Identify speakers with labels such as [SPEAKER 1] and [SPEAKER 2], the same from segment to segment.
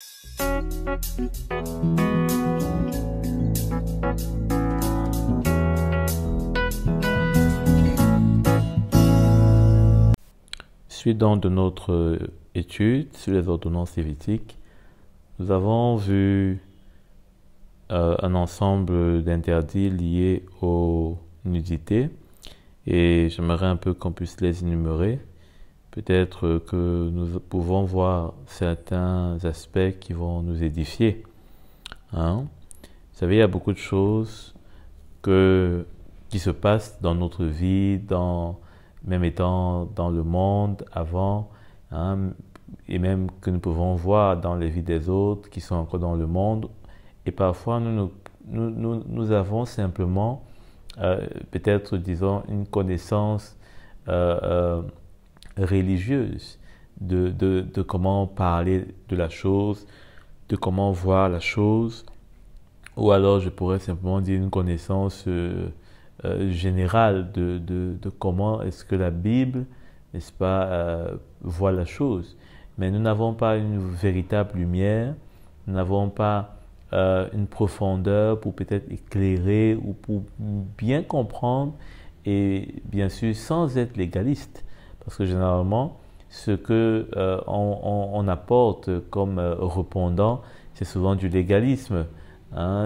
[SPEAKER 1] Suite donc de notre étude sur les ordonnances lévitiques, nous avons vu un ensemble d'interdits liés aux nudités et j'aimerais un peu qu'on puisse les énumérer. Peut-être que nous pouvons voir certains aspects qui vont nous édifier. Vous savez, il y a beaucoup de choses qui se passent dans notre vie, même étant dans le monde avant, et même que nous pouvons voir dans les vies des autres qui sont encore dans le monde. Et parfois, nous avons simplement, peut-être, disons, une connaissance religieuse de comment parler de la chose, de comment voir la chose, ou alors je pourrais simplement dire une connaissance générale de comment est-ce que la Bible, n'est-ce pas, voit la chose. Mais nous n'avons pas une véritable lumière, nous n'avons pas une profondeur pour peut-être éclairer ou pour bien comprendre, et bien sûr sans être légaliste. Parce que généralement, ce qu'on apporte comme répondant, c'est souvent du légalisme.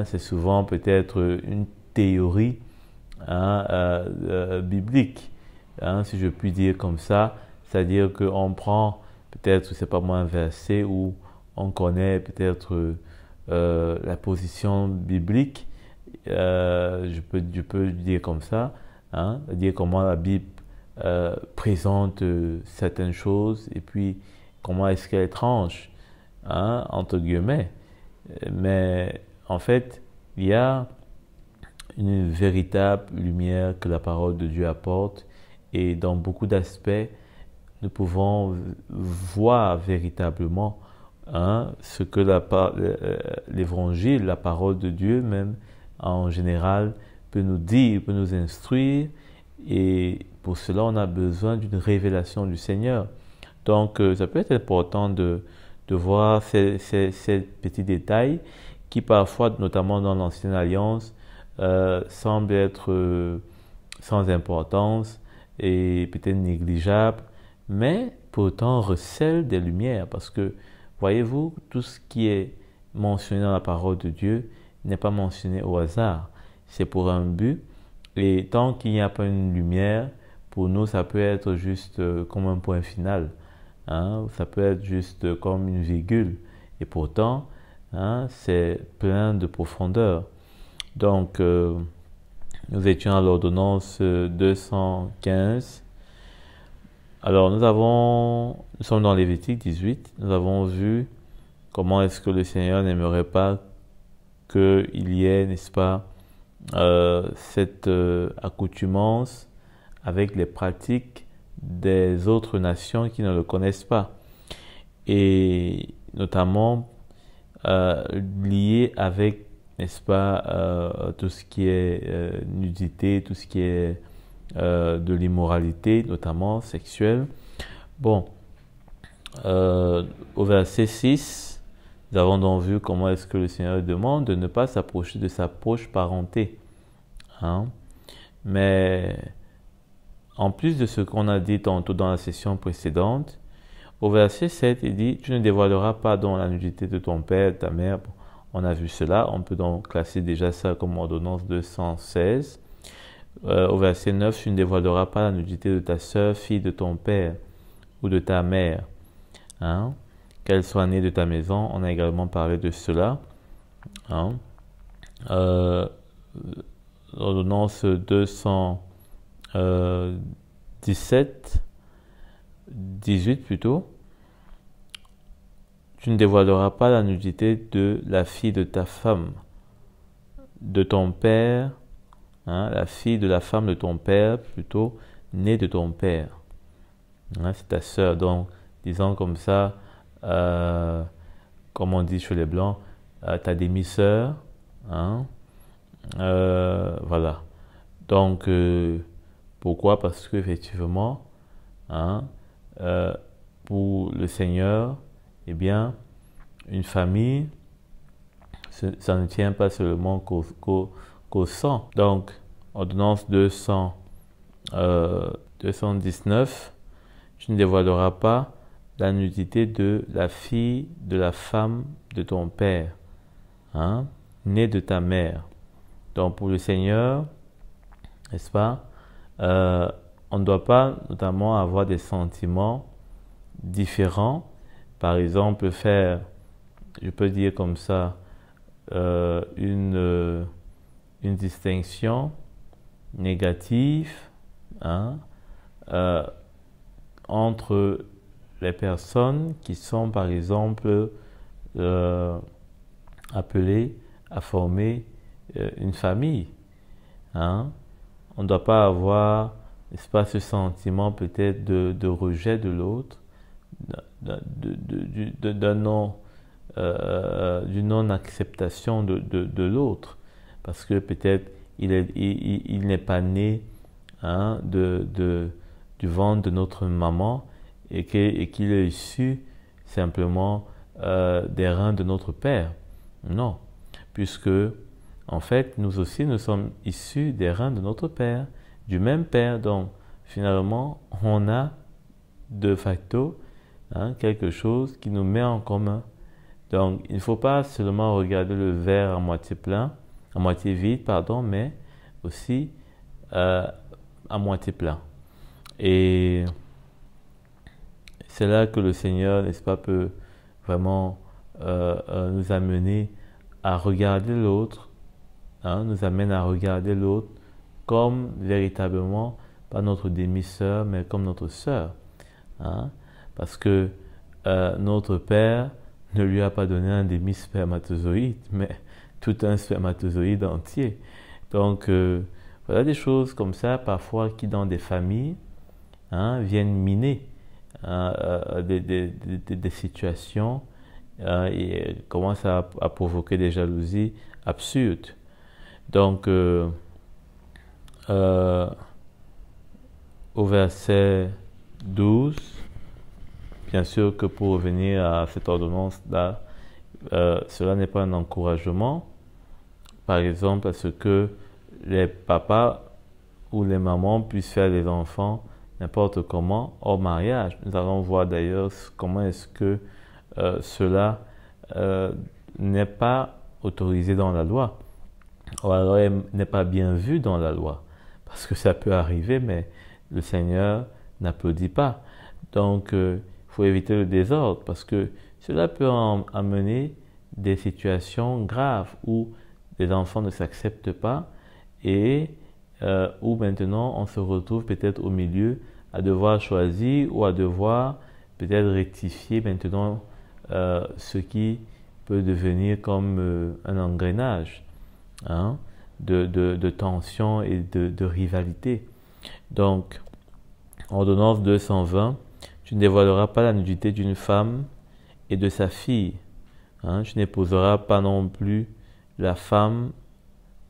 [SPEAKER 1] C'est souvent peut-être une théorie biblique, si je puis dire comme ça. C'est-à-dire qu'on prend peut-être, c'est pas moi, un verset où on connaît peut-être la position biblique. Je peux dire comme ça, dire comment la Bible présente certaines choses et puis comment est-ce qu'elle tranche, entre guillemets. Mais en fait, il y a une véritable lumière que la parole de Dieu apporte, et dans beaucoup d'aspects, nous pouvons voir véritablement ce que l'évangile, la parole de Dieu même en général, peut nous dire, peut nous instruire, et pour cela on a besoin d'une révélation du Seigneur. Donc ça peut être important de voir ces petits détails qui parfois, notamment dans l'Ancienne Alliance, semblent être sans importance et peut-être négligeables, mais pourtant recèlent des lumières, parce que, voyez-vous, tout ce qui est mentionné dans la parole de Dieu n'est pas mentionné au hasard, c'est pour un but, et tant qu'il n'y a pas une lumière, pour nous ça peut être juste comme un point final, ça peut être juste comme une virgule, et pourtant c'est plein de profondeur. Donc nous étions à l'ordonnance 215. Alors nous sommes dans Lévitique 18, nous avons vu comment est-ce que le Seigneur n'aimerait pas qu'il y ait, n'est-ce pas, cette accoutumance avec les pratiques des autres nations qui ne le connaissent pas, et notamment lié avec, n'est-ce pas, tout ce qui est nudité, tout ce qui est de l'immoralité, notamment sexuelle. Bon, au verset 6, nous avons donc vu comment est-ce que le Seigneur demande de ne pas s'approcher de sa proche parenté. Mais en plus de ce qu'on a dit tantôt dans la session précédente, au verset 7, il dit « Tu ne dévoileras pas dans la nudité de ton père, ta mère ». On a vu cela, on peut donc classer déjà ça comme ordonnance 216. Au verset 9, « Tu ne dévoileras pas la nudité de ta sœur, fille de ton père ou de ta mère, qu'elle soit née de ta maison ». On a également parlé de cela. Ordonnance 217, 18 plutôt. Tu ne dévoileras pas la nudité de la fille de ta femme, de ton père, la fille de la femme de ton père, plutôt, née de ton père. C'est ta sœur. Donc, disons comme ça, comme on dit chez les Blancs, ta demi-sœur. Voilà. Donc, pourquoi? Parce qu'effectivement, pour le Seigneur, eh bien, une famille, ça ne tient pas seulement qu'au sang. Donc, ordonnance 219, tu ne dévoileras pas la nudité de la fille de la femme de ton père, hein, née de ta mère. Donc, pour le Seigneur, n'est-ce pas, on ne doit pas notamment avoir des sentiments différents. Par exemple, faire, je peux dire comme ça, une distinction négative, hein, entre les personnes qui sont par exemple appelées à former une famille, hein. On ne doit pas avoir, n'est-ce pas, ce sentiment peut-être de rejet de l'autre, d'une non-acceptation de l'autre, parce que peut-être il n'est pas né, hein, du ventre de notre maman et qu'il est issu simplement des reins de notre père. Non, puisque en fait, nous aussi, nous sommes issus des reins de notre père, du même père. Donc, finalement, on a de facto, hein, quelque chose qui nous met en commun. Donc, il ne faut pas seulement regarder le verre à moitié plein, à moitié vide, pardon, mais aussi à moitié plein. Et c'est là que le Seigneur, n'est-ce pas, peut vraiment nous amener à regarder l'autre, hein, nous amène à regarder l'autre comme véritablement, pas notre demi-sœur, mais comme notre sœur, hein, parce que notre Père ne lui a pas donné un demi-spermatozoïde, mais tout un spermatozoïde entier. Donc, voilà des choses comme ça, parfois, qui dans des familles, hein, viennent miner, hein, des situations et commencent à provoquer des jalousies absurdes. Donc, au verset 12, bien sûr que pour revenir à cette ordonnance-là, cela n'est pas un encouragement, par exemple, à ce que les papas ou les mamans puissent faire des enfants n'importe comment hors mariage. Nous allons voir d'ailleurs comment est-ce que cela n'est pas autorisé dans la loi. Ou alors elle n'est pas bien vue dans la loi. Parce que ça peut arriver, mais le Seigneur n'applaudit pas. Donc, il faut éviter le désordre parce que cela peut amener des situations graves où les enfants ne s'acceptent pas et où maintenant on se retrouve peut-être au milieu à devoir choisir ou à devoir peut-être rectifier maintenant ce qui peut devenir comme un engrenage, hein, de tension et de rivalité. Donc, ordonnance 220, tu ne dévoileras pas la nudité d'une femme et de sa fille. Hein, tu n'épouseras pas non plus la femme,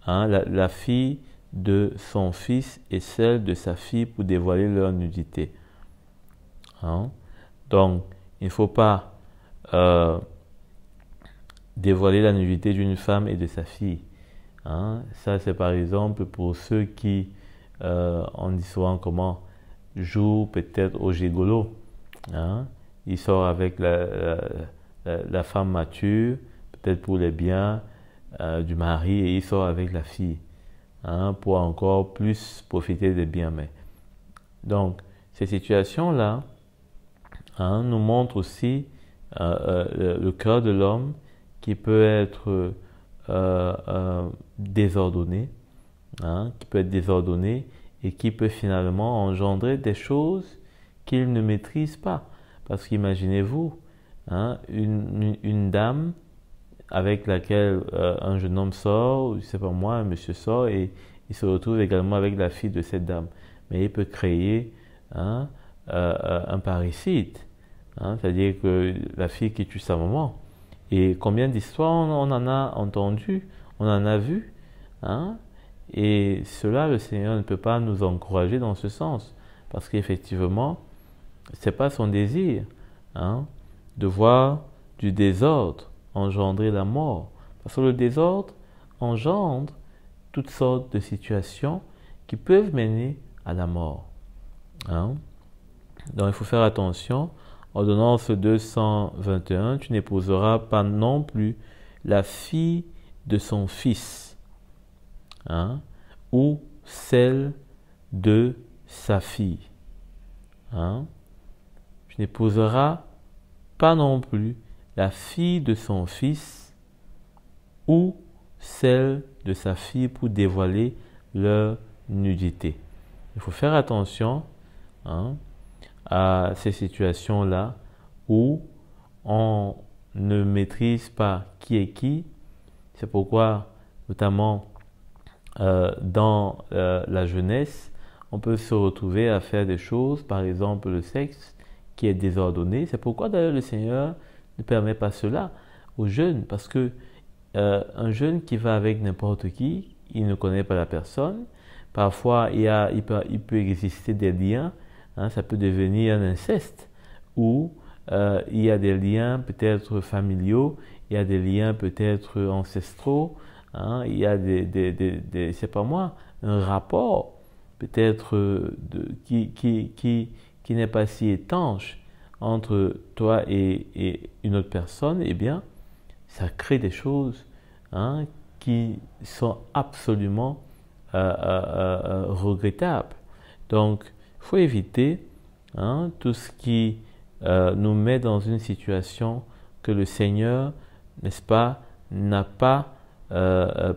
[SPEAKER 1] hein, la fille de son fils et celle de sa fille pour dévoiler leur nudité. Hein? Donc, il ne faut pas dévoiler la nudité d'une femme et de sa fille. Hein? Ça, c'est par exemple pour ceux qui, on dit souvent comment, jouent peut-être au gigolo. Hein? Il sort avec la femme mature, peut-être pour les biens du mari, et il sort avec la fille, hein, pour encore plus profiter des biens. Mais donc, ces situations-là, hein, nous montrent aussi le cœur de l'homme qui peut être désordonné, hein, qui peut être désordonné et qui peut finalement engendrer des choses qu'il ne maîtrise pas. Parce qu'imaginez-vous, hein, une dame avec laquelle un jeune homme sort, je ne sais pas moi, un monsieur sort et il se retrouve également avec la fille de cette dame. Mais il peut créer, hein, un parricide, hein, c'est-à-dire que la fille qui tue sa maman. Et combien d'histoires on en a entendu, on en a vu, hein, et cela, le Seigneur ne peut pas nous encourager dans ce sens, parce qu'effectivement, ce n'est pas son désir, hein, de voir du désordre engendrer la mort. Parce que le désordre engendre toutes sortes de situations qui peuvent mener à la mort. Hein? Donc il faut faire attention. Ordonnance 221, tu n'épouseras pas non plus la fille de son fils, hein, ou celle de sa fille. Hein. Tu n'épouseras pas non plus la fille de son fils ou celle de sa fille pour dévoiler leur nudité. Il faut faire attention, hein, à ces situations-là où on ne maîtrise pas qui est qui. C'est pourquoi, notamment dans la jeunesse, on peut se retrouver à faire des choses, par exemple le sexe qui est désordonné. C'est pourquoi d'ailleurs le Seigneur ne permet pas cela aux jeunes, parce que un jeune qui va avec n'importe qui, il ne connaît pas la personne. Parfois, il peut exister des liens, hein, ça peut devenir un inceste, ou il y a des liens peut-être familiaux, il y a des liens peut-être ancestraux, hein, il y a c'est pas moi, un rapport peut-être qui n'est pas si étanche entre toi et une autre personne. Eh bien, ça crée des choses, hein, qui sont absolument regrettables. Donc, il faut éviter, hein, tout ce qui nous met dans une situation que le Seigneur, n'est-ce pas, n'a pas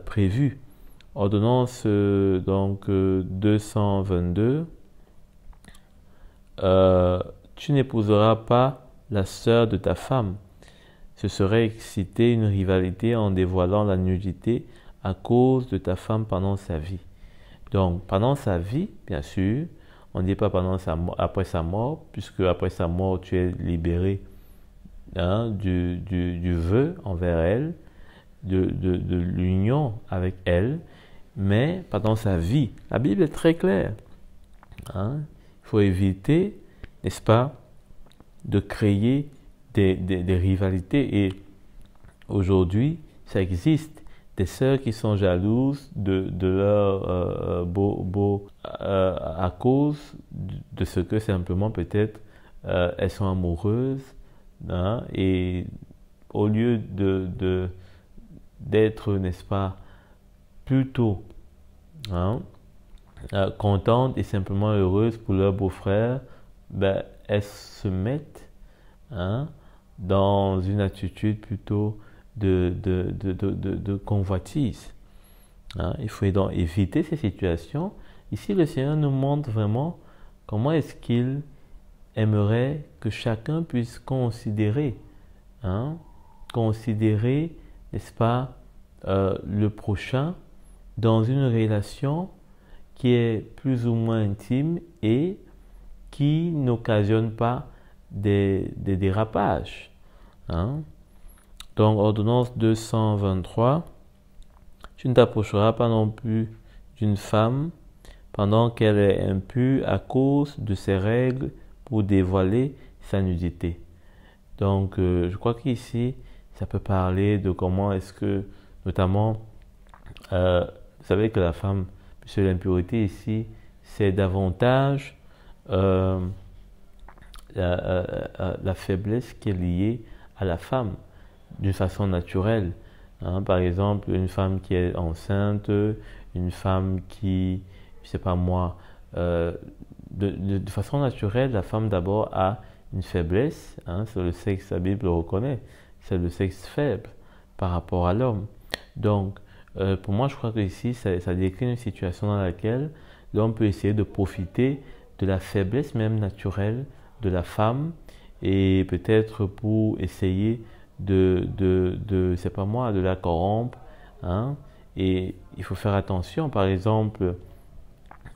[SPEAKER 1] prévu. Ordonnance 222, tu n'épouseras pas la sœur de ta femme. Ce serait exciter une rivalité en dévoilant la nudité à cause de ta femme pendant sa vie. Donc, pendant sa vie, bien sûr, on ne dit pas après sa mort, puisque après sa mort, tu es libéré, hein, du vœu envers elle, de l'union avec elle, mais pendant sa vie. La Bible est très claire. Hein? Il faut éviter, n'est-ce pas, de créer des rivalités. Et aujourd'hui, ça existe. Des sœurs qui sont jalouses de leur à cause de ce que simplement peut-être elles sont amoureuses, hein, et au lieu d'être, n'est-ce pas, plutôt, hein, contentes et simplement heureuses pour leur beau-frère, ben, elles se mettent, hein, dans une attitude plutôt de convoitise. Hein. Il faut donc éviter ces situations. Ici, le Seigneur nous montre vraiment comment est-ce qu'il aimerait que chacun puisse considérer, hein, n'est-ce pas, le prochain dans une relation qui est plus ou moins intime et qui n'occasionne pas des dérapages. Hein. Donc, ordonnance 223, tu ne t'approcheras pas non plus d'une femme pendant qu'elle est impure à cause de ses règles pour dévoiler sa nudité. Donc, je crois qu'ici, ça peut parler de comment est-ce que, notamment, vous savez que la femme, puisque l'impureté ici, c'est davantage la faiblesse qui est liée à la femme d'une façon naturelle. Hein, par exemple, une femme qui est enceinte, une femme qui, je sais pas moi, de façon naturelle, la femme d'abord a une faiblesse, hein, c'est le sexe, la Bible le reconnaît, c'est le sexe faible par rapport à l'homme. Donc, pour moi, je crois que ici, ça décrit une situation dans laquelle l'homme peut essayer de profiter de la faiblesse même naturelle de la femme et peut-être pour essayer c'est pas moi, de la corrompre, hein. Et il faut faire attention, par exemple,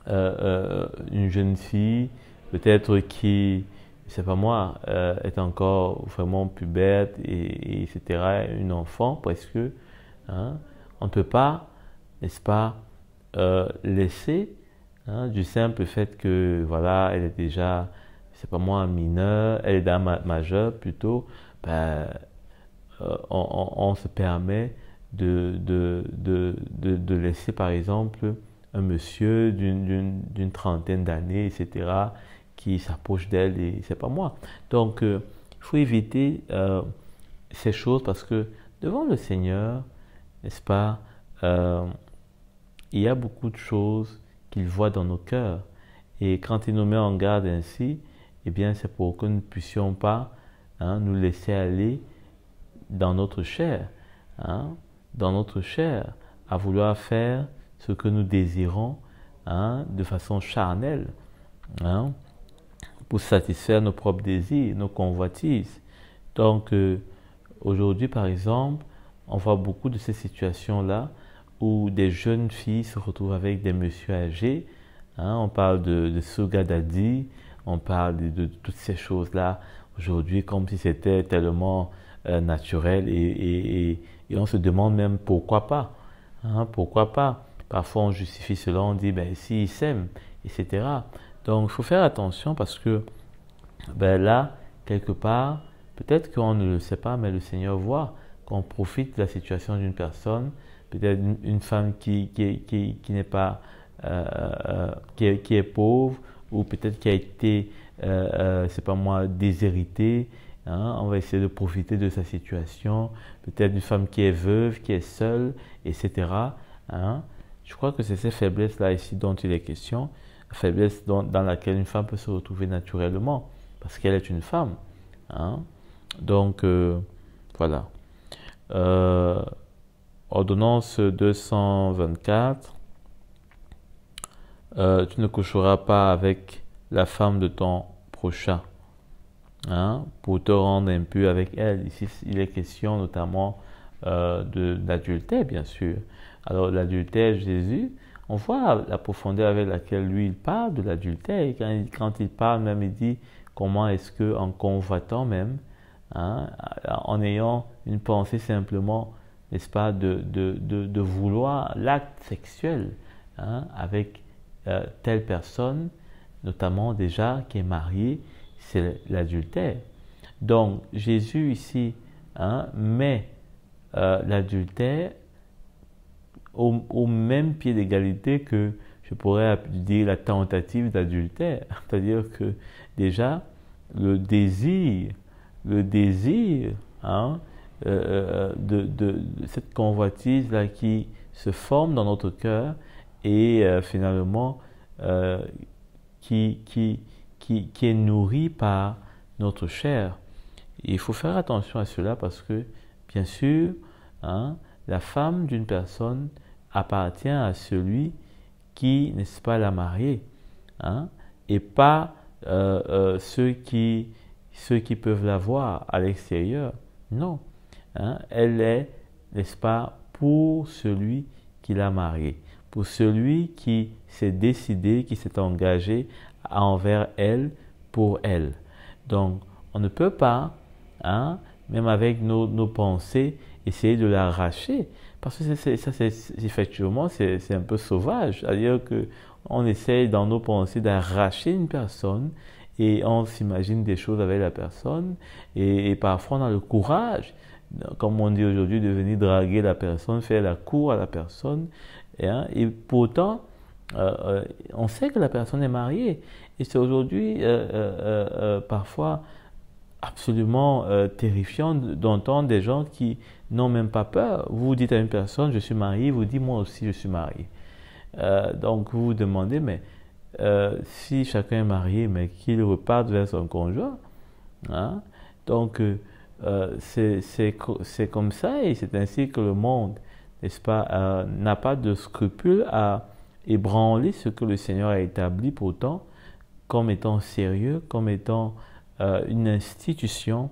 [SPEAKER 1] une jeune fille, peut-être qui, c'est pas moi, est encore vraiment pubère, et etc., une enfant presque, hein. On ne peut pas, n'est-ce pas, laisser, hein, du simple fait que, voilà, elle est déjà, c'est pas moi, mineure, elle est majeure plutôt, ben, on se permet de laisser, par exemple, un monsieur d'une trentaine d'années, etc., qui s'approche d'elle et c'est pas moi. Donc, il faut éviter ces choses parce que devant le Seigneur, n'est-ce pas, il y a beaucoup de choses qu'il voit dans nos cœurs. Et quand il nous met en garde ainsi, eh bien, c'est pour que nous ne puissions pas nous laisser aller dans notre chair, dans notre chair, à vouloir faire ce que nous désirons de façon charnelle, pour satisfaire nos propres désirs, nos convoitises. Donc, aujourd'hui, par exemple, on voit beaucoup de ces situations-là où des jeunes filles se retrouvent avec des messieurs âgés. On parle de sugar daddy, on parle de toutes ces choses-là aujourd'hui comme si c'était tellement naturel et on se demande même pourquoi pas. Pourquoi pas? Parfois on justifie cela, on dit ben s'ils s'aiment, etc. Donc il faut faire attention parce que ben là, quelque part, peut-être qu'on ne le sait pas, mais le Seigneur voit qu'on profite de la situation d'une personne, peut-être une femme qui n'est pas, qui est pauvre, ou peut-être qui a été, c'est pas moi, déshéritée. On va essayer de profiter de sa situation, peut-être une femme qui est veuve, qui est seule, etc. Je crois que c'est ces faiblesses-là ici dont il est question, faiblesse dans laquelle une femme peut se retrouver naturellement, parce qu'elle est une femme. Donc, voilà. Ordonnance 224. Tu ne coucheras pas avec la femme de ton prochain pour te rendre impur avec elle. Ici, il est question notamment d'adultère, bien sûr. Alors, l'adultère, Jésus, on voit la profondeur avec laquelle lui, il parle de l'adultère. Quand il parle même, il dit comment est-ce qu'en convoitant même, en ayant une pensée simplement, n'est-ce pas, de vouloir l'acte sexuel avec telle personne, notamment déjà qui est mariée, c'est l'adultère. Donc Jésus ici met l'adultère au même pied d'égalité que je pourrais dire la tentative d'adultère. C'est-à-dire que déjà le désir de cette convoitise-là qui se forme dans notre cœur et finalement qui est nourri par notre chair. Et il faut faire attention à cela parce que, bien sûr, la femme d'une personne appartient à celui qui, n'est-ce pas, l'a mariée, et pas ceux qui peuvent la voir à l'extérieur. Non, elle est, n'est-ce pas, pour celui qui l'a mariée, pour celui qui s'est décidé, qui s'est engagé envers elle, pour elle. Donc, on ne peut pas, même avec nos pensées, essayer de l'arracher, parce que effectivement, c'est un peu sauvage. C'est-à-dire qu'on essaye dans nos pensées d'arracher une personne et on s'imagine des choses avec la personne et parfois on a le courage, comme on dit aujourd'hui, de venir draguer la personne, faire la cour à la personne. Et pourtant, on sait que la personne est mariée. Et c'est aujourd'hui parfois absolument terrifiant d'entendre des gens qui n'ont même pas peur. Vous dites à une personne, je suis marié, vous dites, moi aussi, je suis marié. Donc, vous vous demandez, mais si chacun est marié, mais qu'il reparte vers son conjoint. Donc, c'est comme ça et c'est ainsi que le monde, n'est-ce pas, n'a pas de scrupule à ébranler ce que le Seigneur a établi pourtant comme étant sérieux, comme étant une institution.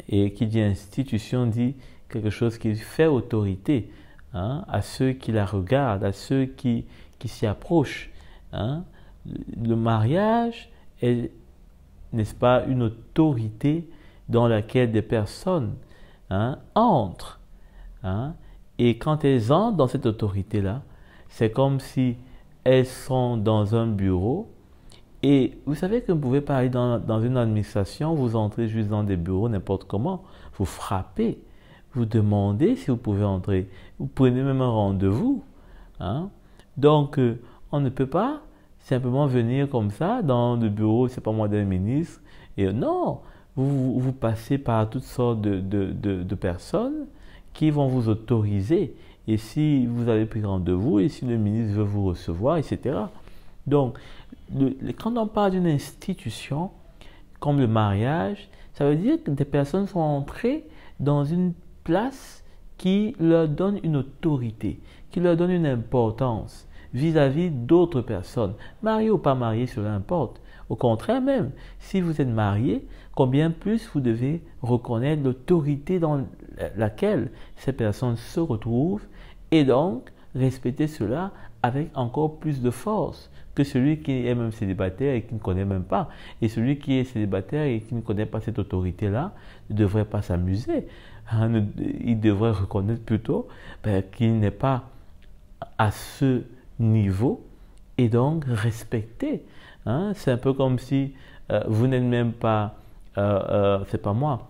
[SPEAKER 1] Et qui dit institution dit quelque chose qui fait autorité à ceux qui la regardent, à ceux qui s'y approchent. Le mariage est, n'est-ce pas, une autorité dans laquelle des personnes entrent. Et quand elles entrent dans cette autorité-là, c'est comme si elles sont dans un bureau. Et vous savez que vous pouvez pas aller dans une administration, vous entrez juste dans des bureaux n'importe comment, vous frappez. vous demandez si vous pouvez entrer. Vous prenez même un rendez-vous. Hein? Donc, on ne peut pas simplement venir comme ça dans le bureau, c'est pas moi d'un ministre. Et non, vous passez par toutes sortes de personnes qui vont vous autoriser. Et si vous avez pris rendez-vous, et si le ministre veut vous recevoir, etc. Donc, quand on parle d'une institution comme le mariage, ça veut dire que des personnes sont entrées dans une place qui leur donne une autorité, qui leur donne une importance vis-à-vis d'autres personnes. Marié ou pas marié, cela importe. Au contraire même, si vous êtes marié, combien plus vous devez reconnaître l'autorité dans laquelle ces personnes se retrouvent et donc respecter cela avec encore plus de force que celui qui est même célibataire et qui ne connaît même pas. Et celui qui est célibataire et qui ne connaît pas cette autorité-là ne devrait pas s'amuser. Il devrait reconnaître plutôt qu'il n'est pas à ce niveau et donc respecter. C'est un peu comme si vous n'êtes même pas, c'est pas moi,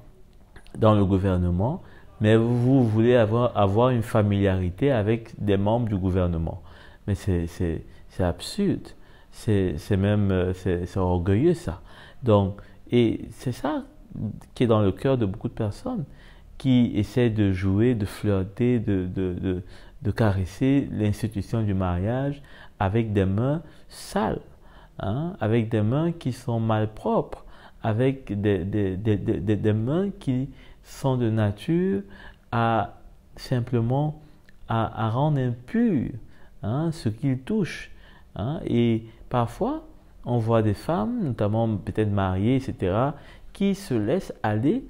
[SPEAKER 1] dans le gouvernement, mais vous voulez avoir une familiarité avec des membres du gouvernement. Mais c'est absurde, c'est même c'est orgueilleux ça. Donc, et c'est ça qui est dans le cœur de beaucoup de personnes qui essaient de jouer, de flirter, de caresser l'institution du mariage avec des mains sales, avec des mains qui sont malpropres, avec des mains qui sont de nature à simplement à rendre impur ce qu'ils touchent. Et parfois, on voit des femmes, notamment peut-être mariées, etc., qui se laissent aller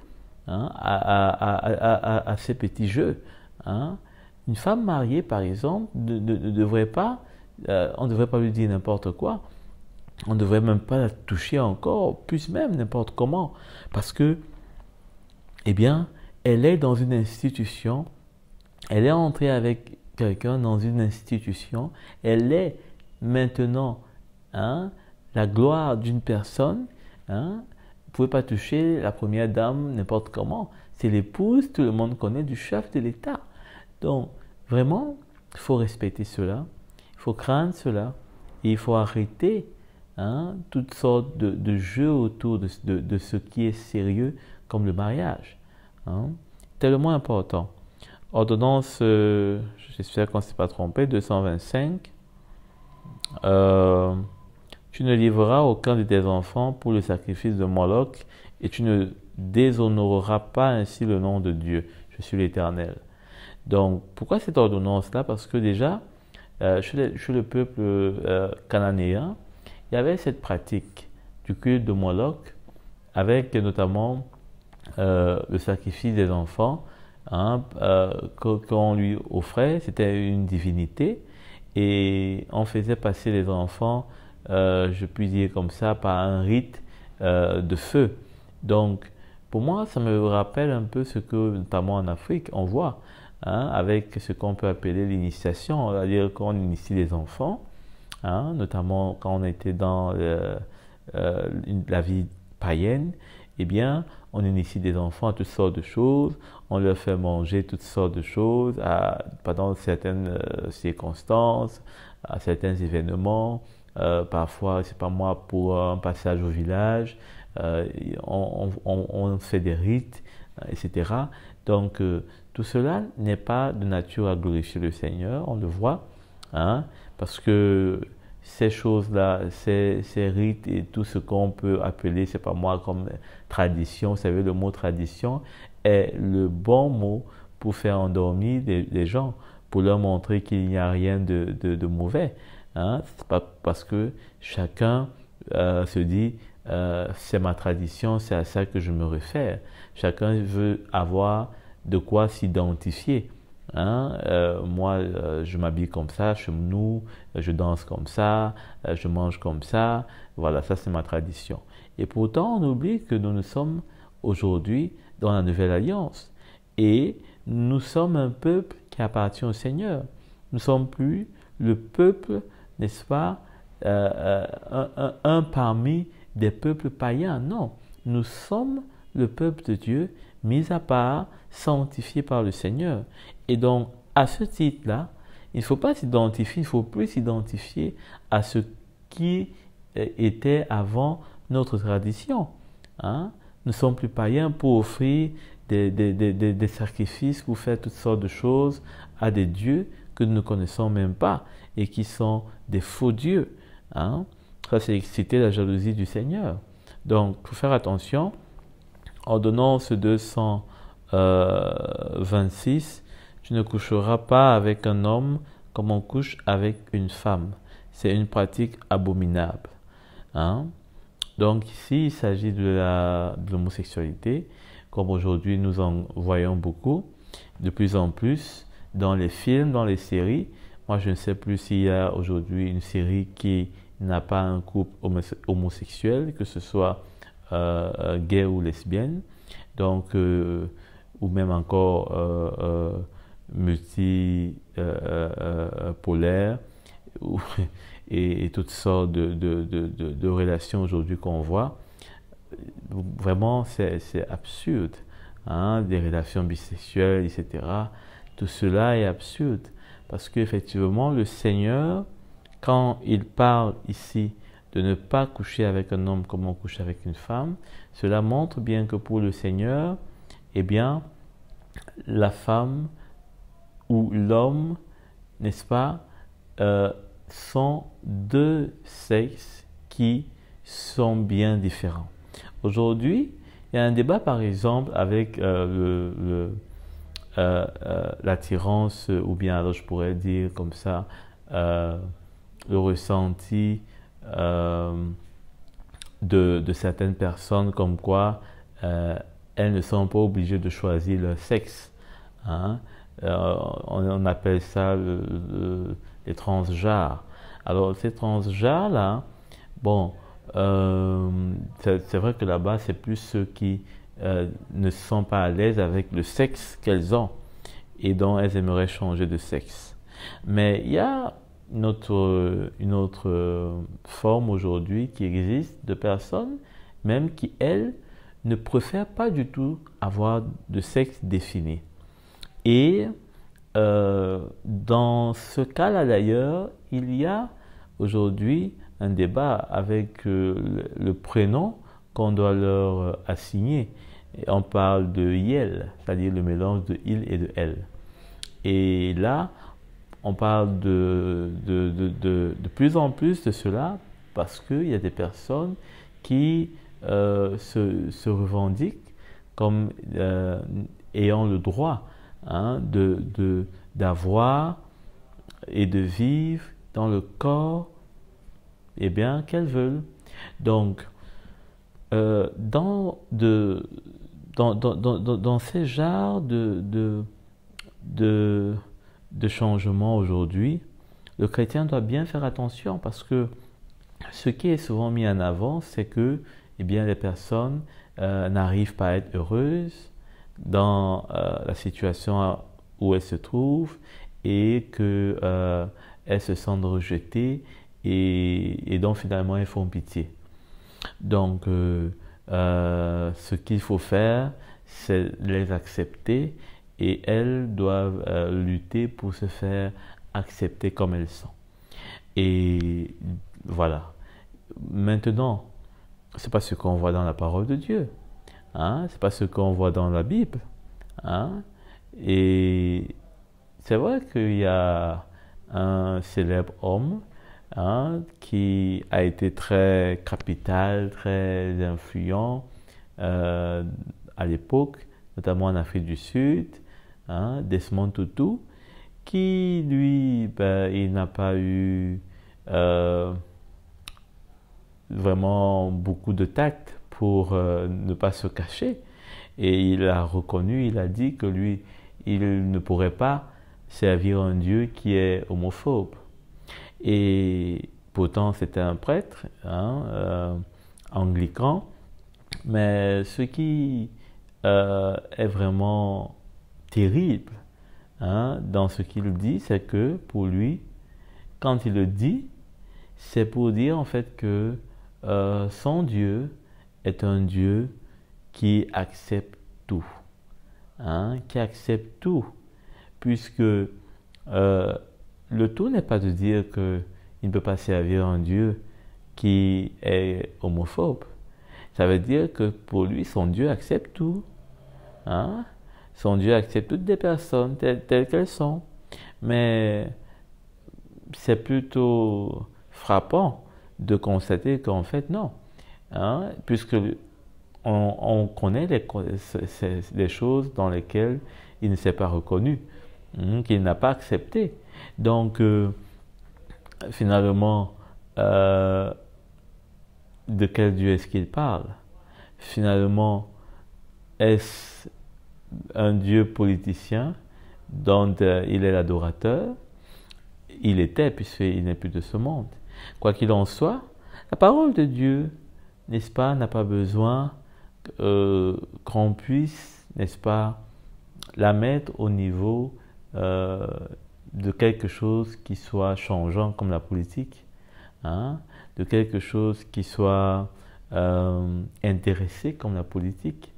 [SPEAKER 1] à ces petits jeux. Une femme mariée, par exemple, ne devrait pas, on ne devrait pas lui dire n'importe quoi. On ne devrait même pas la toucher encore, plus même n'importe comment. Parce que, eh bien, elle est dans une institution, elle est entrée avec quelqu'un dans une institution, elle est maintenant la gloire d'une personne. Vous ne pouvez pas toucher la première dame n'importe comment. C'est l'épouse, tout le monde connaît, du chef de l'État. Donc, vraiment, il faut respecter cela, il faut craindre cela, et il faut arrêter toutes sortes de jeux autour de ce qui est sérieux, comme le mariage. Tellement important. Ordonnance, j'espère qu'on ne s'est pas trompé, 225. Tu ne livreras aucun de tes enfants pour le sacrifice de Moloch, et tu ne déshonoreras pas ainsi le nom de Dieu. Je suis l'Éternel. Donc, pourquoi cette ordonnance-là? Parce que déjà, chez le peuple cananéen, il y avait cette pratique du culte de Moloch, avec notamment le sacrifice des enfants qu'on lui offrait. C'était une divinité, et on faisait passer les enfants, je puis dire comme ça, par un rite de feu. Donc, pour moi, ça me rappelle un peu ce que, notamment en Afrique, on voit, avec ce qu'on peut appeler l'initiation, c'est-à-dire qu'on initie les enfants, notamment quand on était dans la vie païenne. Eh bien, on initie des enfants à toutes sortes de choses, on leur fait manger toutes sortes de choses pendant certaines circonstances, à certains événements. Parfois, c'est pas moi, pour un passage au village, on fait des rites, etc. Donc, tout cela n'est pas de nature à glorifier le Seigneur, on le voit, parce que ces choses-là, ces rites et tout ce qu'on peut appeler, c'est pas moi, comme tradition, vous savez, le mot tradition est le bon mot pour faire endormir les gens, pour leur montrer qu'il n'y a rien de mauvais. C'est pas parce que chacun se dit c'est ma tradition, c'est à ça que je me réfère. Chacun veut avoir de quoi s'identifier. Moi, je m'habille comme ça, chez nous, je danse comme ça, je mange comme ça. Voilà, ça c'est ma tradition. Et pourtant, on oublie que nous sommes aujourd'hui dans la Nouvelle Alliance. Et nous sommes un peuple qui appartient au Seigneur. Nous ne sommes plus le peuple, n'est-ce pas, un parmi des peuples païens. Non, nous sommes le peuple de Dieu, mis à part, sanctifié par le Seigneur. Et donc, à ce titre-là, il ne faut pas s'identifier, il ne faut plus s'identifier à ce qui était avant notre tradition. Hein? Nous ne sommes plus païens pour offrir des sacrifices, pour faire toutes sortes de choses à des dieux que nous ne connaissons même pas et qui sont des faux dieux. Hein? Ça, c'est exciter la jalousie du Seigneur. Donc, il faut faire attention. Ordonnance 226, tu ne coucheras pas avec un homme comme on couche avec une femme. C'est une pratique abominable. Hein? Donc ici, il s'agit de l'homosexualité, comme aujourd'hui nous en voyons beaucoup, de plus en plus dans les films, dans les séries. Moi, je ne sais plus s'il y a aujourd'hui une série qui n'a pas un couple homosexuel, que ce soit gay ou lesbienne, donc, ou même encore multipolaire, et toutes sortes de relations aujourd'hui qu'on voit. Vraiment, c'est absurde. Hein? Des relations bisexuelles, etc. Tout cela est absurde. Parce qu'effectivement, le Seigneur, quand il parle ici de ne pas coucher avec un homme comme on couche avec une femme, cela montre bien que pour le Seigneur, eh bien, la femme ou l'homme, n'est-ce pas, sont deux sexes qui sont bien différents. Aujourd'hui, il y a un débat par exemple avec l'attirance, ou bien alors je pourrais dire comme ça, le ressenti de certaines personnes comme quoi elles ne sont pas obligées de choisir leur sexe. Hein? On appelle ça les transgenres. Alors ces transgenres-là, bon, c'est vrai que là-bas, c'est plus ceux qui ne sont pas à l'aise avec le sexe qu'elles ont et dont elles aimeraient changer de sexe. Mais il y a une autre forme aujourd'hui qui existe de personnes, même qui, elles, ne préfèrent pas du tout avoir de sexe défini. Et dans ce cas-là d'ailleurs, il y a aujourd'hui un débat avec le prénom qu'on doit leur assigner. Et on parle de yel, c'est-à-dire le mélange de il et de elle. Et là, on parle de plus en plus de cela parce qu'il y a des personnes qui se revendiquent comme ayant le droit, hein, d'avoir et de vivre dans le corps qu'elles veulent. Donc, dans ces genres de changements aujourd'hui, le chrétien doit bien faire attention parce que ce qui est souvent mis en avant, c'est que les personnes n'arrivent pas à être heureuses dans la situation où elles se trouvent et qu'elles se sentent rejetées et donc finalement elles font pitié. Donc ce qu'il faut faire, c'est les accepter et elles doivent lutter pour se faire accepter comme elles sont. Et voilà. Maintenant, c'est pas ce qu'on voit dans la parole de Dieu, hein? C'est pas ce qu'on voit dans la Bible, hein? Et c'est vrai qu'il y a un célèbre homme, hein, qui a été très capital, très influent à l'époque, notamment en Afrique du Sud, hein, Desmond Tutu, qui lui, il n'a pas eu vraiment beaucoup de tact pour ne pas se cacher. Et il a reconnu, il a dit que lui, il ne pourrait pas servir un Dieu qui est homophobe. Et pourtant, c'était un prêtre, hein, anglican. Mais ce qui est vraiment terrible, hein, dans ce qu'il dit, c'est que pour lui, quand il le dit, c'est pour dire en fait que son Dieu est un Dieu qui accepte tout. qui accepte tout, puisque le tout n'est pas de dire qu'il ne peut pas servir un Dieu qui est homophobe. Ça veut dire que pour lui, son Dieu accepte tout. Son Dieu accepte toutes les personnes telles qu'elles sont. Mais c'est plutôt frappant de constater qu'en fait, non. Puisque on connaît les choses dans lesquelles il ne s'est pas reconnu, qu'il n'a pas accepté. Donc, finalement, de quel Dieu est-ce qu'il parle? Finalement, est-ce un Dieu politicien dont il est l'adorateur? Il était, puisqu'il n'est plus de ce monde. Quoi qu'il en soit, la parole de Dieu, n'est-ce pas, n'a pas besoin qu'on puisse, n'est-ce pas, la mettre au niveau de quelque chose qui soit changeant comme la politique, de quelque chose qui soit intéressé comme la politique,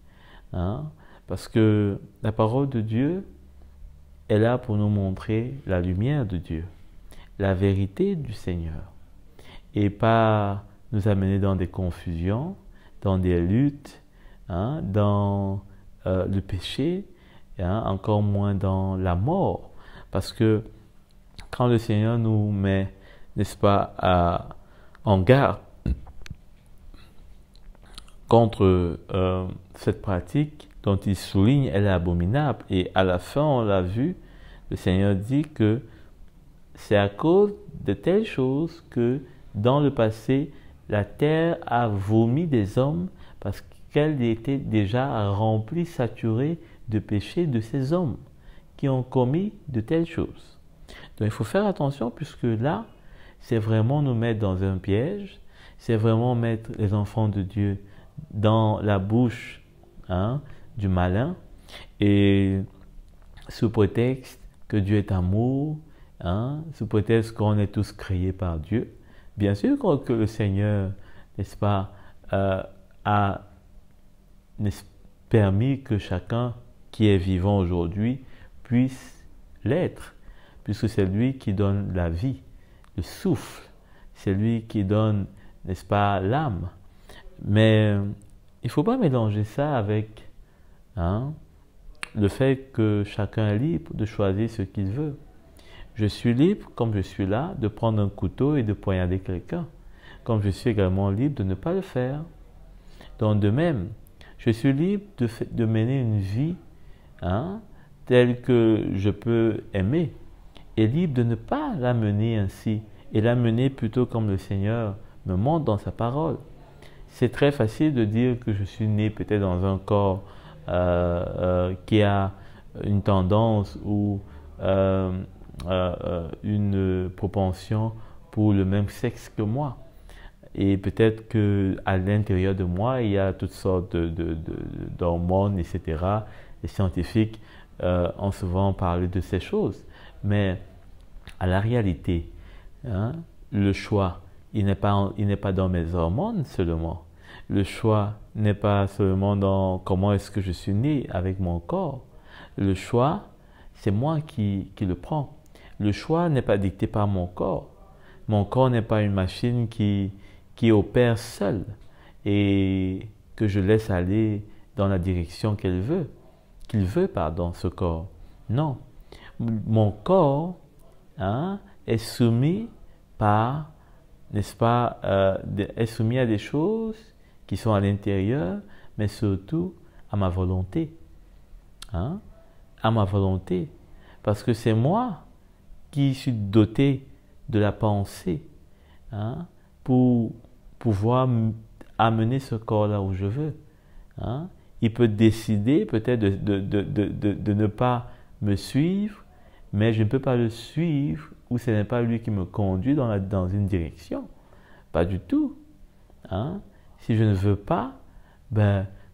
[SPEAKER 1] parce que la parole de Dieu est là pour nous montrer la lumière de Dieu, la vérité du Seigneur, et pas nous amener dans des confusions, dans des luttes, dans le péché, encore moins dans la mort. Parce que quand le Seigneur nous met, n'est-ce pas, en garde contre cette pratique dont il souligne, elle est abominable. Et à la fin, on l'a vu, le Seigneur dit que c'est à cause de telles choses que dans le passé, la terre a vomi des hommes parce qu'elle était déjà remplie, saturée de péchés de ces hommes qui ont commis de telles choses. Donc il faut faire attention puisque là, c'est vraiment nous mettre dans un piège, c'est vraiment mettre les enfants de Dieu dans la bouche du malin, et sous prétexte que Dieu est amour, sous prétexte qu'on est tous créés par Dieu. Bien sûr que le Seigneur, n'est-ce pas, a permis que chacun qui est vivant aujourd'hui puisse l'être, puisque c'est lui qui donne la vie, le souffle, c'est lui qui donne, n'est-ce pas, l'âme. Mais il ne faut pas mélanger ça avec le fait que chacun est libre de choisir ce qu'il veut. Je suis libre, comme je suis là, de prendre un couteau et de poignarder quelqu'un, comme je suis également libre de ne pas le faire. Donc de même, je suis libre de mener une vie telle que je peux aimer, et libre de ne pas la mener ainsi, et la mener plutôt comme le Seigneur me montre dans sa parole. C'est très facile de dire que je suis né peut-être dans un corps qui a une tendance ou une propension pour le même sexe que moi. Et peut-être qu'à l'intérieur de moi, il y a toutes sortes d'hormones, etc. Les scientifiques ont souvent parlé de ces choses. Mais à la réalité, le choix, il n'est pas dans mes hormones seulement. Le choix n'est pas seulement dans comment est-ce que je suis né avec mon corps. Le choix, c'est moi qui le prends. Le choix n'est pas dicté par mon corps. Mon corps n'est pas une machine qui opère seule et que je laisse aller dans la direction qu'il veut, ce corps. Non. Mon corps est soumis n'est-ce pas, est soumis à des choses qui sont à l'intérieur, mais surtout à ma volonté. À ma volonté. Parce que c'est moi qui suis doté de la pensée pour pouvoir amener ce corps-là où je veux. Il peut décider peut-être de ne pas me suivre, mais je ne peux pas le suivre ou ce n'est pas lui qui me conduit dans une direction. Pas du tout. Si je ne veux pas,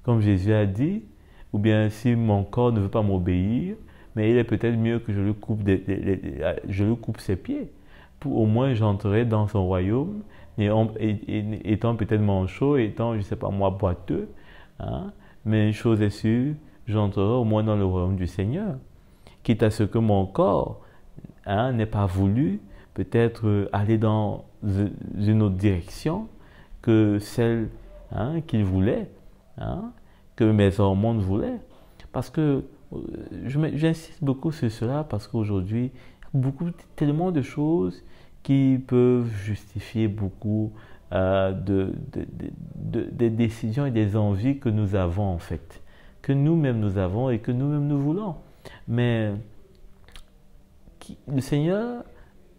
[SPEAKER 1] comme Jésus a dit, ou bien si mon corps ne veut pas m'obéir, mais il est peut-être mieux que je lui coupe ses pieds. Pour au moins j'entrerai dans son royaume, étant peut-être manchot, étant, je ne sais pas moi, boiteux. Mais une chose est sûre, j'entrerai au moins dans le royaume du Seigneur. Quitte à ce que mon corps n'ait pas voulu peut-être aller dans une autre direction que celle qu'il voulait, que mes hormones voulaient. Parce que j'insiste beaucoup sur cela parce qu'aujourd'hui, tellement de choses qui peuvent justifier beaucoup des décisions et des envies que nous avons en fait, que nous-mêmes nous avons et que nous-mêmes nous voulons. Mais le Seigneur,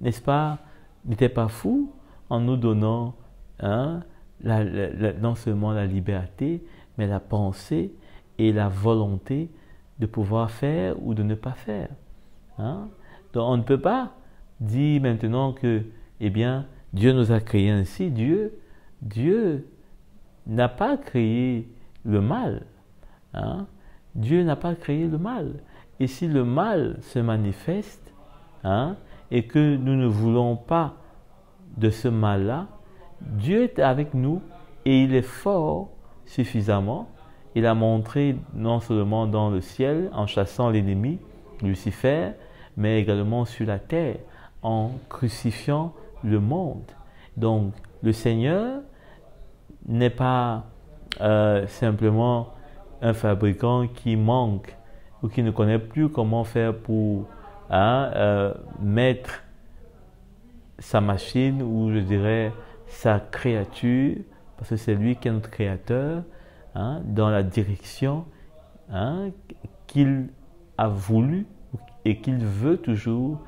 [SPEAKER 1] n'est-ce pas, n'était pas fou en nous donnant non seulement la liberté, mais la pensée et la volonté de pouvoir faire ou de ne pas faire. Donc on ne peut pas dire maintenant que, eh bien, Dieu nous a créés ainsi. Dieu n'a pas créé le mal. Dieu n'a pas créé le mal. Et si le mal se manifeste, et que nous ne voulons pas de ce mal-là, Dieu est avec nous et il est fort suffisamment. Il a montré non seulement dans le ciel en chassant l'ennemi, Lucifer, mais également sur la terre en crucifiant le monde. Donc le Seigneur n'est pas simplement un fabricant qui manque ou qui ne connaît plus comment faire pour mettre sa machine ou je dirais sa créature, parce que c'est lui qui est notre créateur, dans la direction qu'il a voulu et qu'il veut toujours,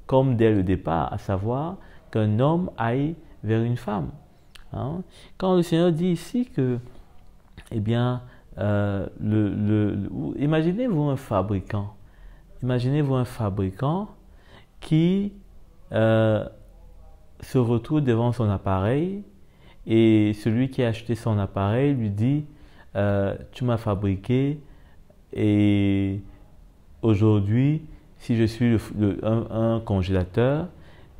[SPEAKER 1] comme dès le départ, à savoir qu'un homme aille vers une femme. Quand le Seigneur dit ici que, eh bien, imaginez-vous un fabricant. Imaginez-vous un fabricant qui se retrouve devant son appareil et celui qui a acheté son appareil lui dit tu m'as fabriqué et aujourd'hui, si je suis un congélateur,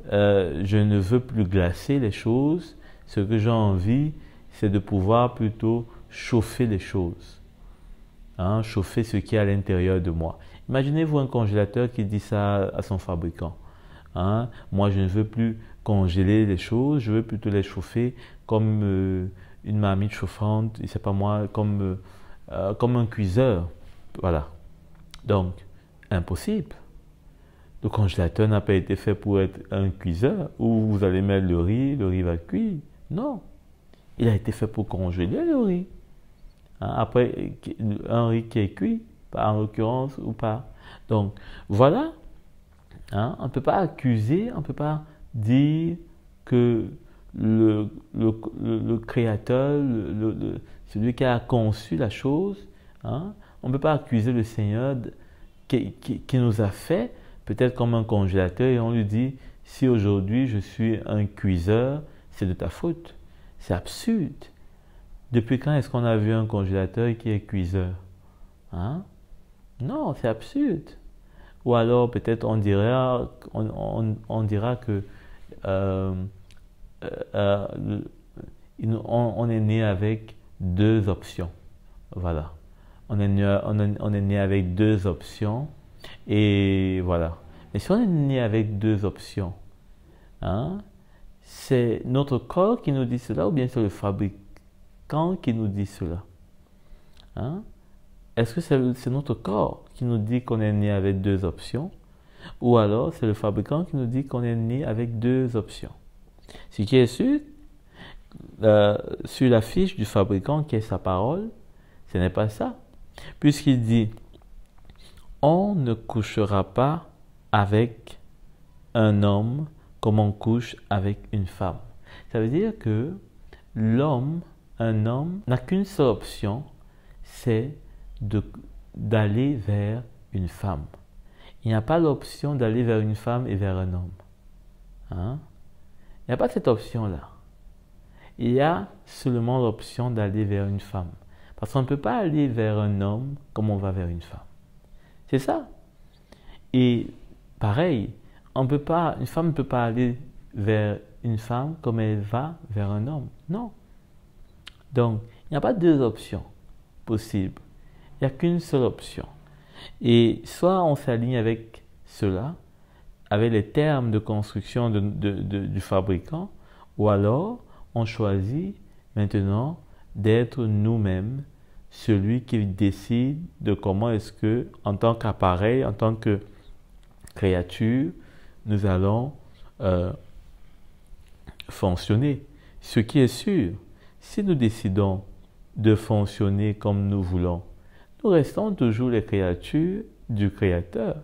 [SPEAKER 1] je ne veux plus glacer les choses. Ce que j'ai envie, c'est de pouvoir plutôt chauffer les choses. Chauffer ce qui est à l'intérieur de moi. Imaginez-vous un congélateur qui dit ça à son fabricant. Moi, je ne veux plus congeler les choses, je veux plutôt les chauffer comme une marmite chauffante, c'est pas moi, comme un cuiseur. Voilà. Donc, impossible. Le congélateur n'a pas été fait pour être un cuiseur où vous allez mettre le riz va cuire. Non. Il a été fait pour congeler le riz. Après, un riz qui est cuit, en l'occurrence, ou pas. Donc, voilà. On ne peut pas accuser, on ne peut pas dire que le créateur, celui qui a conçu la chose, on ne peut pas accuser le Seigneur qui nous a fait, peut-être comme un congélateur, et on lui dit, si aujourd'hui je suis un cuiseur, c'est de ta faute. C'est absurde. Depuis quand est-ce qu'on a vu un congélateur qui est cuiseur? Non, c'est absurde. Ou alors peut-être on dira que on est né avec deux options. Voilà. On est né avec deux options et voilà. Mais si on est né avec deux options, c'est notre corps qui nous dit cela ou bien c'est le fabricant qui nous dit cela? Est-ce que c'est notre corps qui nous dit qu'on est né avec deux options ou alors c'est le fabricant qui nous dit qu'on est né avec deux options? Ce qui est sûr, sur la fiche du fabricant qui est sa parole, ce n'est pas ça. Puisqu'il dit « On ne couchera pas avec un homme comme on couche avec une femme ». Ça veut dire que un homme n'a qu'une seule option, c'est d'aller vers une femme. Il n'y a pas l'option d'aller vers une femme et vers un homme. Il n'y a pas cette option-là. Il y a seulement l'option d'aller vers une femme. Parce qu'on ne peut pas aller vers un homme comme on va vers une femme. C'est ça. Et pareil, une femme ne peut pas aller vers une femme comme elle va vers un homme. Non. Donc, il n'y a pas deux options possibles. Il n'y a qu'une seule option. Et soit on s'aligne avec cela, avec les termes de construction du fabricant, ou alors on choisit maintenant d'être nous-mêmes celui qui décide de comment est-ce que, en tant qu'appareil, en tant que créature, nous allons fonctionner. Ce qui est sûr, si nous décidons de fonctionner comme nous voulons, nous restons toujours les créatures du Créateur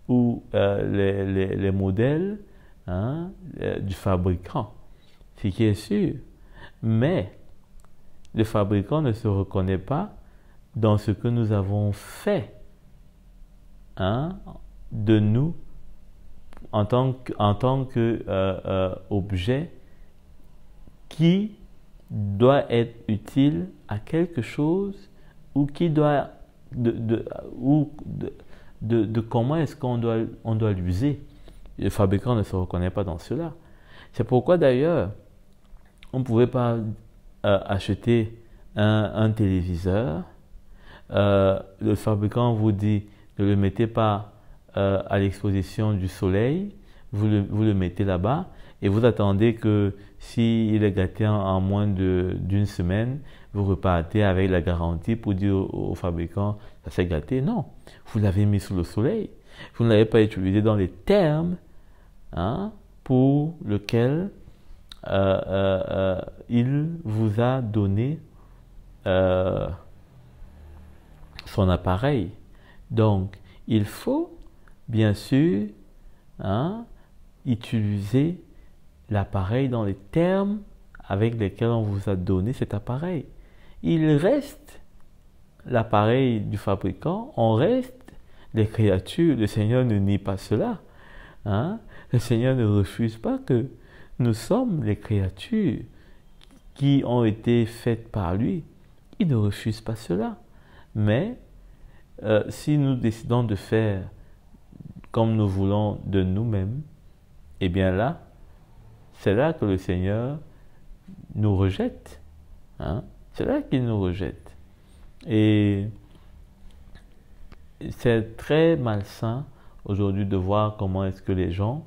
[SPEAKER 1] ou les modèles du fabricant. Ce qui est sûr. Mais le fabricant ne se reconnaît pas dans ce que nous avons fait de nous en tant qu'objet qui doit être utile à quelque chose ou qui doit de comment est-ce qu'on doit l'user. Le fabricant ne se reconnaît pas dans cela. C'est pourquoi d'ailleurs on ne pouvait pas acheter un téléviseur. Le fabricant vous dit ne le mettez pas à l'exposition du soleil, vous le mettez là-bas et vous attendez que s'il est gâté en moins d'une semaine, vous repartez avec la garantie pour dire au fabricant ça s'est gâté. Non, vous l'avez mis sous le soleil, vous ne l'avez pas utilisé dans les termes pour lesquels il vous a donné son appareil. Donc, il faut bien sûr utiliser l'appareil dans les termes avec lesquels on vous a donné cet appareil. Il reste l'appareil du fabricant, on reste les créatures. Le Seigneur ne nie pas cela. Le Seigneur ne refuse pas que nous sommes les créatures qui ont été faites par lui. Il ne refuse pas cela. Mais si nous décidons de faire comme nous voulons de nous-mêmes, eh bien là, c'est là que le Seigneur nous rejette. C'est là qu'il nous rejette. Et c'est très malsain aujourd'hui de voir comment est-ce que les gens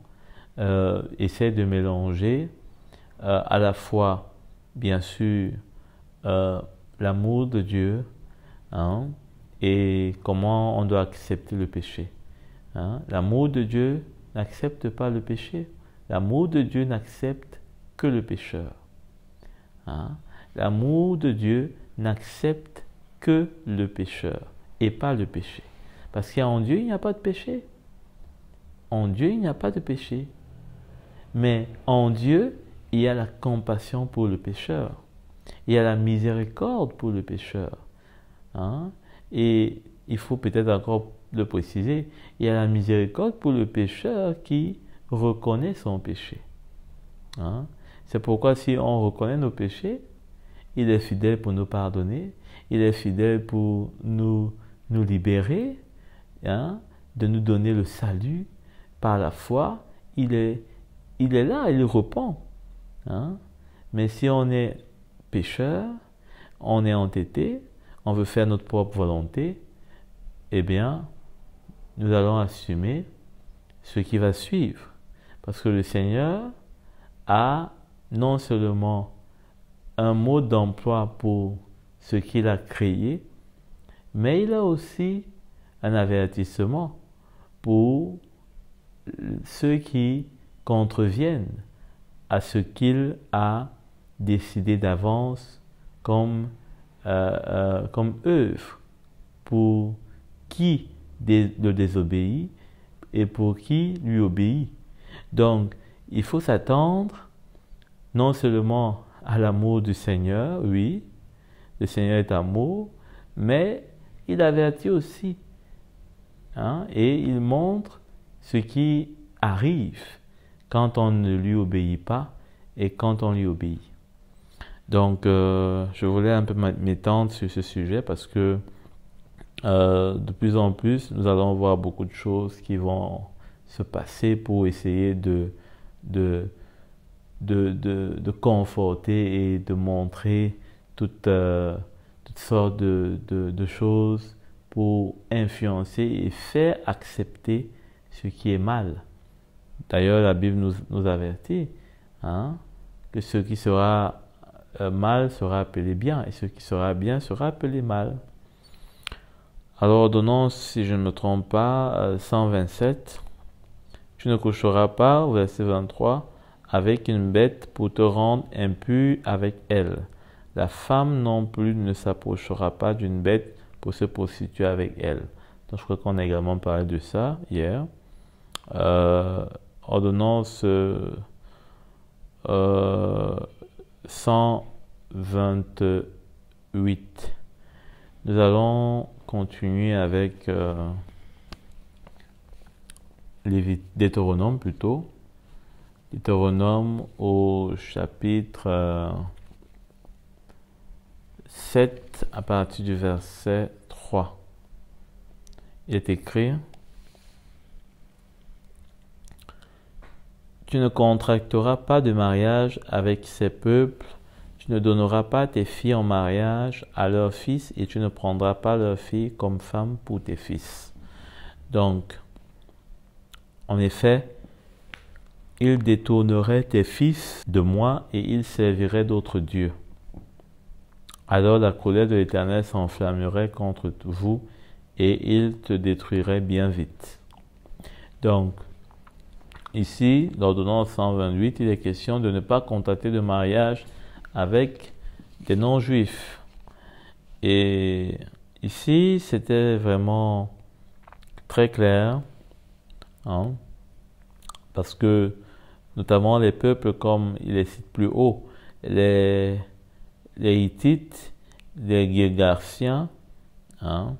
[SPEAKER 1] essaient de mélanger à la fois, bien sûr, l'amour de Dieu et comment on doit accepter le péché. L'amour de Dieu n'accepte pas le péché. L'amour de Dieu n'accepte que le pécheur. L'amour de Dieu n'accepte que le pécheur et pas le péché. Parce qu'en Dieu, il n'y a pas de péché. En Dieu, il n'y a pas de péché. Mais en Dieu, il y a la compassion pour le pécheur. Il y a la miséricorde pour le pécheur. Et il faut peut-être encore le préciser, il y a la miséricorde pour le pécheur qui reconnaît son péché. C'est pourquoi si on reconnaît nos péchés, il est fidèle pour nous pardonner, il est fidèle pour nous libérer, de nous donner le salut par la foi. Il est là, il répond. Mais si on est pécheur, on est entêté, on veut faire notre propre volonté, eh bien, nous allons assumer ce qui va suivre. Parce que le Seigneur a non seulement un mot d'emploi pour ce qu'il a créé, mais il a aussi un avertissement pour ceux qui contreviennent à ce qu'il a décidé d'avance comme œuvre, pour qui le désobéit et pour qui lui obéit. Donc, il faut s'attendre non seulement à l'amour du Seigneur, oui, le Seigneur est amour, mais il avertit aussi, et il montre ce qui arrive quand on ne lui obéit pas et quand on lui obéit. Donc, je voulais un peu m'étendre sur ce sujet parce que de plus en plus, nous allons voir beaucoup de choses qui vont se passer pour essayer de conforter et de montrer toutes sortes de choses pour influencer et faire accepter ce qui est mal. D'ailleurs, la Bible nous avertit hein, que ce qui sera mal sera appelé bien et ce qui sera bien sera appelé mal. Alors, ordonnance, si je ne me trompe pas, 127. Tu ne coucheras pas, verset 23, avec une bête pour te rendre impur avec elle. La femme non plus ne s'approchera pas d'une bête pour se prostituer avec elle. Donc, je crois qu'on a également parlé de ça hier. Ordonnance 128. Nous allons continuer avec Deutéronome plutôt. Deutéronome au chapitre 7 à partir du verset 3. Il est écrit: Tu ne contracteras pas de mariage avec ces peuples, tu ne donneras pas tes filles en mariage à leurs fils et tu ne prendras pas leurs filles comme femmes pour tes fils. Donc, en effet, ils détourneraient tes fils de moi et ils serviraient d'autres dieux. Alors la colère de l'Éternel s'enflammerait contre vous et il te détruirait bien vite. Donc, ici, l'ordonnance 128, il est question de ne pas contracter de mariage avec des non-juifs. Et ici, c'était vraiment très clair, hein, parce que notamment les peuples, comme il les cite plus haut, les Hittites, les Girgashiens, hein,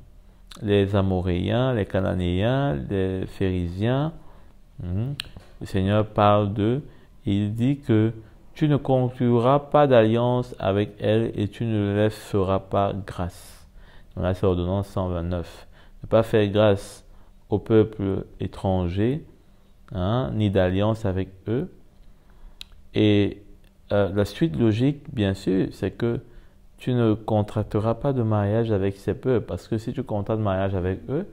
[SPEAKER 1] les Amoréens, les Cananéens, les Phérésiens, le Seigneur parle d'eux et il dit que tu ne concluras pas d'alliance avec elles et tu ne leur feras pas grâce. Donc là, c'est l'ordonnance 129. Ne pas faire grâce au peuple étranger, hein, ni d'alliance avec eux. Et la suite logique, bien sûr, c'est que tu ne contracteras pas de mariage avec ces peuples, parce que si tu contractes mariage avec eux,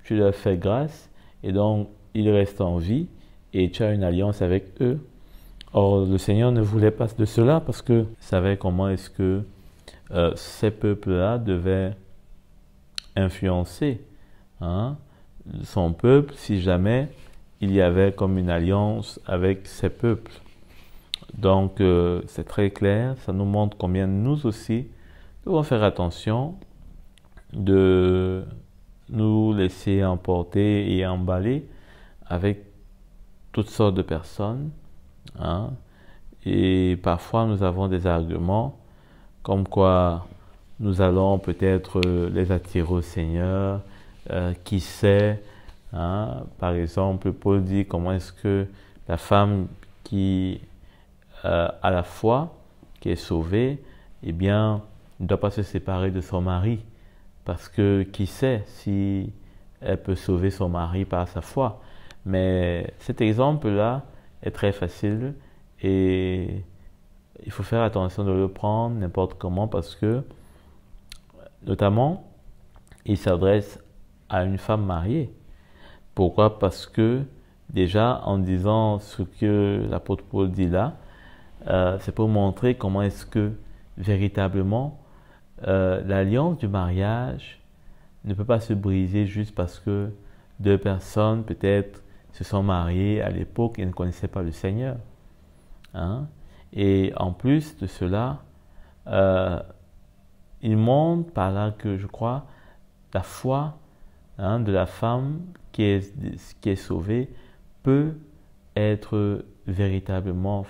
[SPEAKER 1] tu leur fais grâce et donc ils restent en vie et tu as une alliance avec eux. Or, le Seigneur ne voulait pas de cela parce qu'il savait comment est-ce que ces peuples-là devaient influencer hein, son peuple si jamais il y avait comme une alliance avec ces peuples. Donc, c'est très clair, ça nous montre combien nous aussi devons faire attention de nous laisser emporter et emballer avec toutes sortes de personnes. Hein, et parfois, nous avons des arguments comme quoi nous allons peut-être les attirer au Seigneur, qui sait. Hein, par exemple, Paul dit comment est-ce que la femme qui à la foi, qui est sauvée, eh bien, ne doit pas se séparer de son mari. Parce que qui sait si elle peut sauver son mari par sa foi. Mais cet exemple-là est très facile et il faut faire attention de le prendre n'importe comment parce que, notamment, il s'adresse à une femme mariée. Pourquoi? Parce que déjà, en disant ce que l'apôtre Paul dit là, c'est pour montrer comment est-ce que véritablement l'alliance du mariage ne peut pas se briser juste parce que deux personnes peut-être se sont mariées à l'époque et ne connaissaient pas le Seigneur. Hein? Et en plus de cela, il montre par là que je crois la foi hein, de la femme qui est sauvée peut être véritablement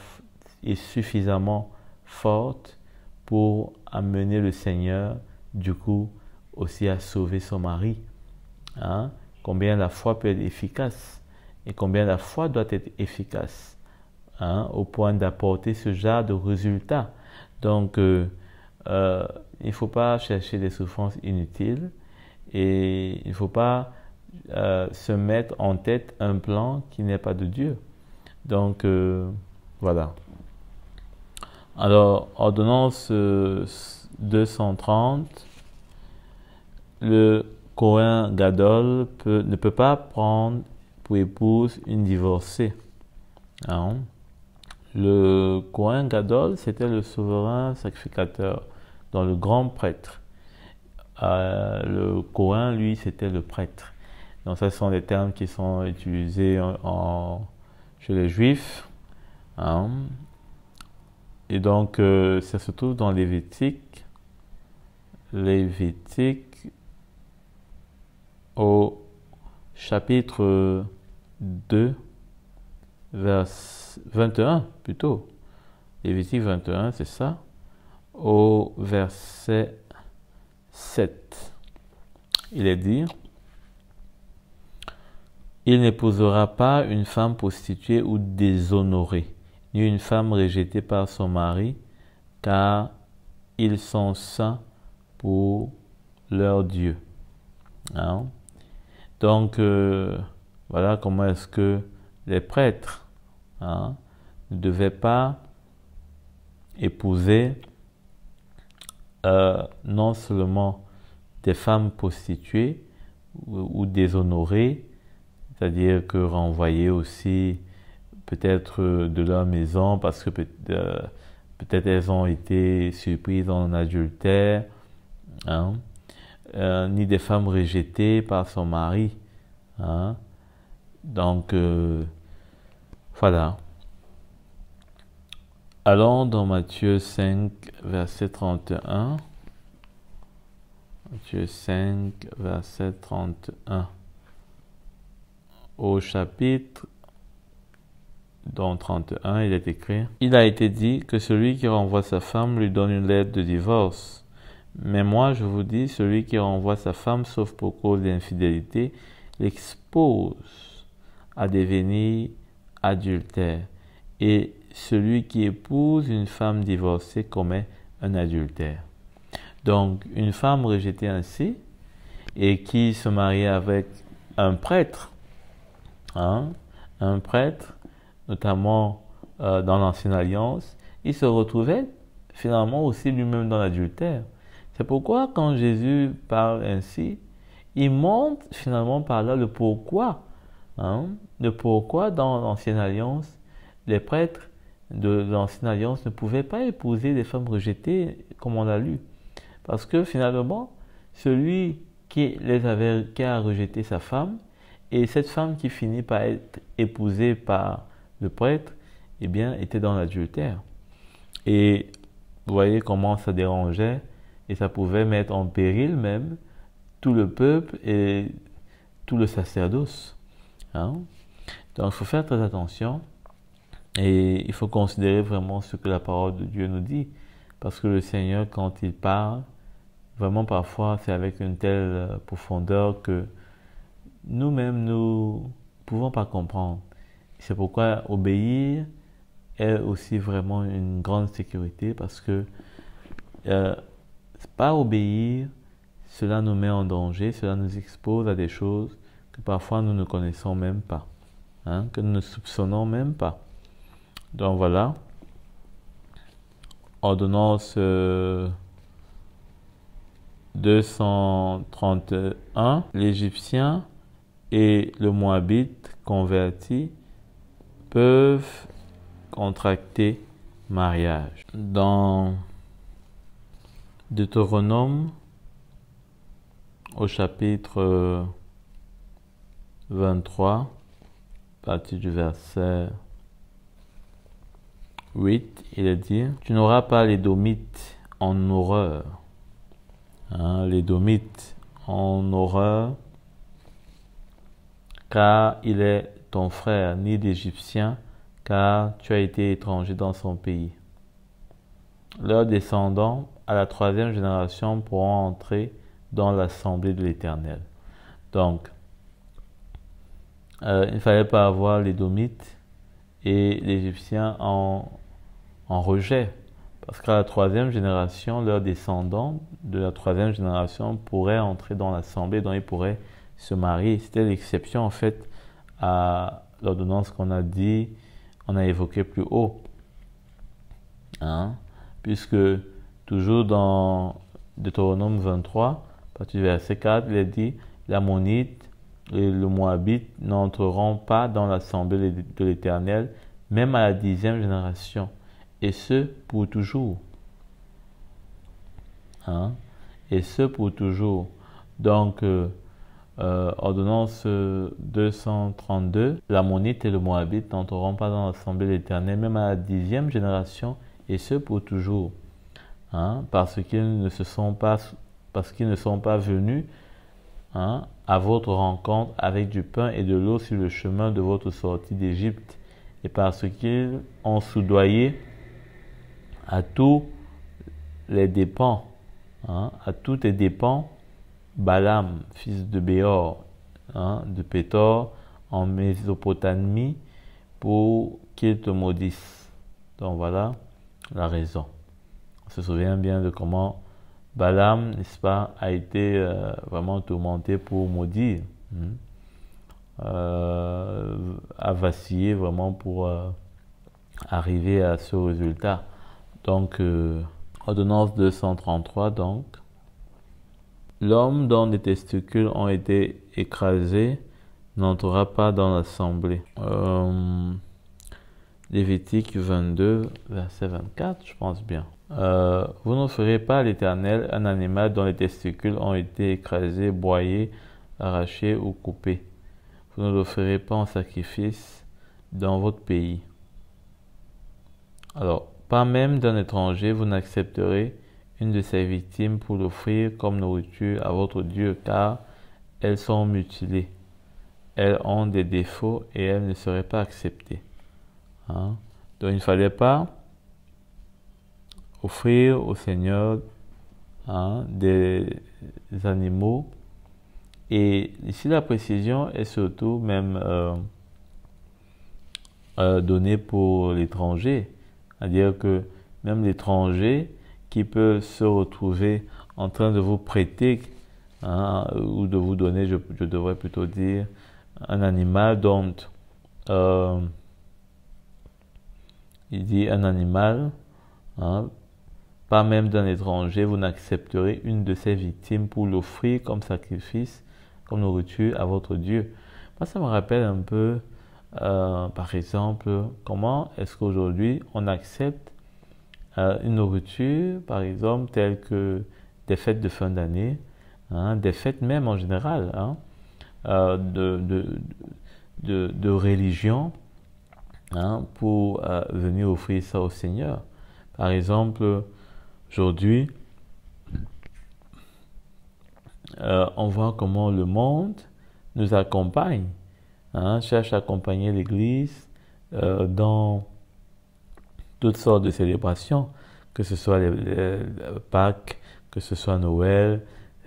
[SPEAKER 1] et suffisamment forte pour amener le Seigneur, du coup, aussi à sauver son mari. Hein? Combien la foi peut être efficace et combien la foi doit être efficace hein, au point d'apporter ce genre de résultats. Donc, il ne faut pas chercher des souffrances inutiles et il ne faut pas se mettre en tête un plan qui n'est pas de Dieu. Donc, voilà. Alors, ordonnance 230, le Kohen Gadol ne peut pas prendre pour épouse une divorcée. Hein? Le Kohen Gadol, c'était le souverain sacrificateur, dans le grand prêtre. Le Kohen, lui, c'était le prêtre. Donc, ce sont des termes qui sont utilisés chez les Juifs. Hein? Et donc, ça se trouve dans Lévitique au chapitre 2, verset 21, plutôt. Lévitique 21, c'est ça. Au verset 7, il est dit: il n'épousera pas une femme prostituée ou déshonorée, ni une femme rejetée par son mari, car ils sont saints pour leur Dieu. Hein? Donc, voilà comment est-ce que les prêtres, hein, ne devaient pas épouser non seulement des femmes prostituées ou déshonorées, c'est-à-dire que renvoyer aussi peut-être de leur maison parce que peut-être elles ont été surprises en adultère, hein, ni des femmes rejetées par son mari. Hein. Donc, voilà. Allons dans Matthieu 5, verset 31. Matthieu 5, verset 31. Au chapitre 31, il est écrit: il a été dit que celui qui renvoie sa femme lui donne une lettre de divorce. Mais moi, je vous dis, celui qui renvoie sa femme, sauf pour cause d'infidélité, l'expose à devenir adultère. Et celui qui épouse une femme divorcée commet un adultère. Donc, une femme rejetée ainsi et qui se marie avec un prêtre, hein, un prêtre, notamment dans l'Ancienne Alliance, il se retrouvait finalement aussi lui-même dans l'adultère. C'est pourquoi quand Jésus parle ainsi, il montre finalement par là le pourquoi. Hein, le pourquoi dans l'Ancienne Alliance, les prêtres de l'Ancienne Alliance ne pouvaient pas épouser des femmes rejetées comme on l'a lu. Parce que finalement, celui qui a rejeté sa femme, et cette femme qui finit par être épousée par le prêtre, eh bien, était dans l'adultère. Et vous voyez comment ça dérangeait et ça pouvait mettre en péril même tout le peuple et tout le sacerdoce. Hein? Donc, il faut faire très attention et il faut considérer vraiment ce que la parole de Dieu nous dit. Parce que le Seigneur, quand il parle, vraiment parfois, c'est avec une telle profondeur que nous-mêmes, nous ne pouvons pas comprendre. C'est pourquoi obéir est aussi vraiment une grande sécurité parce que pas obéir, cela nous met en danger, cela nous expose à des choses que parfois nous ne connaissons même pas, hein, que nous ne soupçonnons même pas. Donc voilà, ordonnance 231, l'Égyptien et le Moabite convertis peuvent contracter mariage. Dans Deutéronome, au chapitre 23, à partir du verset 8, il est dit: tu n'auras pas l'Édomite en horreur. Hein, l'Édomite en horreur, car il est ton frère, ni d'Égyptien, car tu as été étranger dans son pays. Leurs descendants, à la 3e génération, pourront entrer dans l'assemblée de l'Éternel. Donc, il ne fallait pas avoir l'Édomite et l'Égyptien en rejet. Parce qu'à la 3e génération, leurs descendants de la 3e génération pourraient entrer dans l'assemblée, dont ils pourraient se marier. C'était l'exception en fait à l'ordonnance qu'on a évoquée plus haut. Hein? Puisque toujours dans Deutéronome 23, à partir du verset 4, il est dit: l'Ammonite et le Moabite n'entreront pas dans l'assemblée de l'Éternel, même à la 10e génération, et ce pour toujours. Hein? Et ce pour toujours. Donc, ordonnance 232, l'Ammonite et le Moabite n'entreront pas dans l'assemblée de l'Éternel, même à la 10e génération, et ce pour toujours. Hein? Parce qu'ils ne sont pas venus, hein, à votre rencontre avec du pain et de l'eau sur le chemin de votre sortie d'Égypte, et parce qu'ils ont soudoyé à tous les dépens, hein, à tous les dépens, Balaam, fils de Béor, hein, de Pétor, en Mésopotamie, pour qu'il te maudisse. Donc voilà la raison. On se souvient bien de comment Balaam, n'est-ce pas, a été vraiment tourmenté pour maudire, a vacillé vraiment pour arriver à ce résultat. Donc, ordonnance 233, donc, l'homme dont les testicules ont été écrasés n'entrera pas dans l'assemblée. Lévitique 22, verset 24, je pense bien. Vous n'offrirez pas à l'Éternel un animal dont les testicules ont été écrasés, broyés, arrachés ou coupés. Vous ne l'offrirez pas en sacrifice dans votre pays. Alors, pas même d'un étranger, vous n'accepterez une de ses victimes pour l'offrir comme nourriture à votre Dieu, car elles sont mutilées. Elles ont des défauts et elles ne seraient pas acceptées. Hein? Donc, il ne fallait pas offrir au Seigneur, hein, des animaux. Et ici, la précision est surtout même donnée pour l'étranger. C'est-à-dire que même l'étranger qui peut se retrouver en train de vous prêter, hein, ou de vous donner, je devrais plutôt dire, un animal dont il dit un animal, hein, pas même d'un étranger, vous n'accepterez une de ses victimes pour l'offrir comme sacrifice, comme nourriture à votre Dieu. Moi, ça me rappelle un peu, par exemple, comment est-ce qu'aujourd'hui on accepte une nourriture, par exemple, telle que des fêtes de fin d'année, hein, des fêtes même en général, hein, de religion, hein, pour venir offrir ça au Seigneur. Par exemple, aujourd'hui, on voit comment le monde nous accompagne, hein, cherche à accompagner l'Église dans toutes sortes de célébrations, que ce soit les Pâques, que ce soit Noël,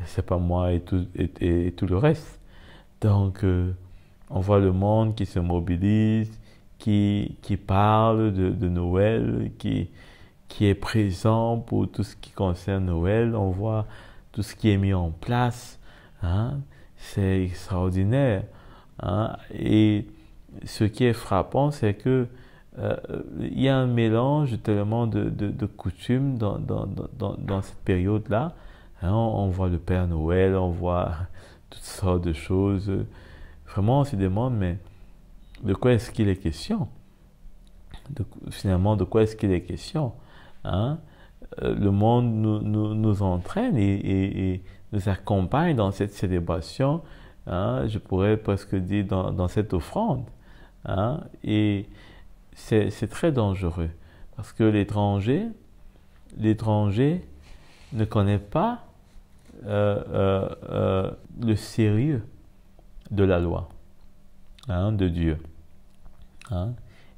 [SPEAKER 1] c'est pas moi, et tout le reste. Donc, on voit le monde qui se mobilise, qui parle de Noël, qui est présent pour tout ce qui concerne Noël. On voit tout ce qui est mis en place, hein, c'est extraordinaire, hein. Et ce qui est frappant, c'est que il y a un mélange tellement de coutumes dans cette période-là, hein. On voit le Père Noël, on voit toutes sortes de choses. Vraiment, on se demande, mais de quoi est-ce qu'il est question? Finalement, de quoi est-ce qu'il est question, hein? Le monde nous entraîne et nous accompagne dans cette célébration, hein, je pourrais presque dire dans cette offrande, hein, et c'est très dangereux parce que l'étranger ne connaît pas le sérieux de la loi, hein, de Dieu, hein,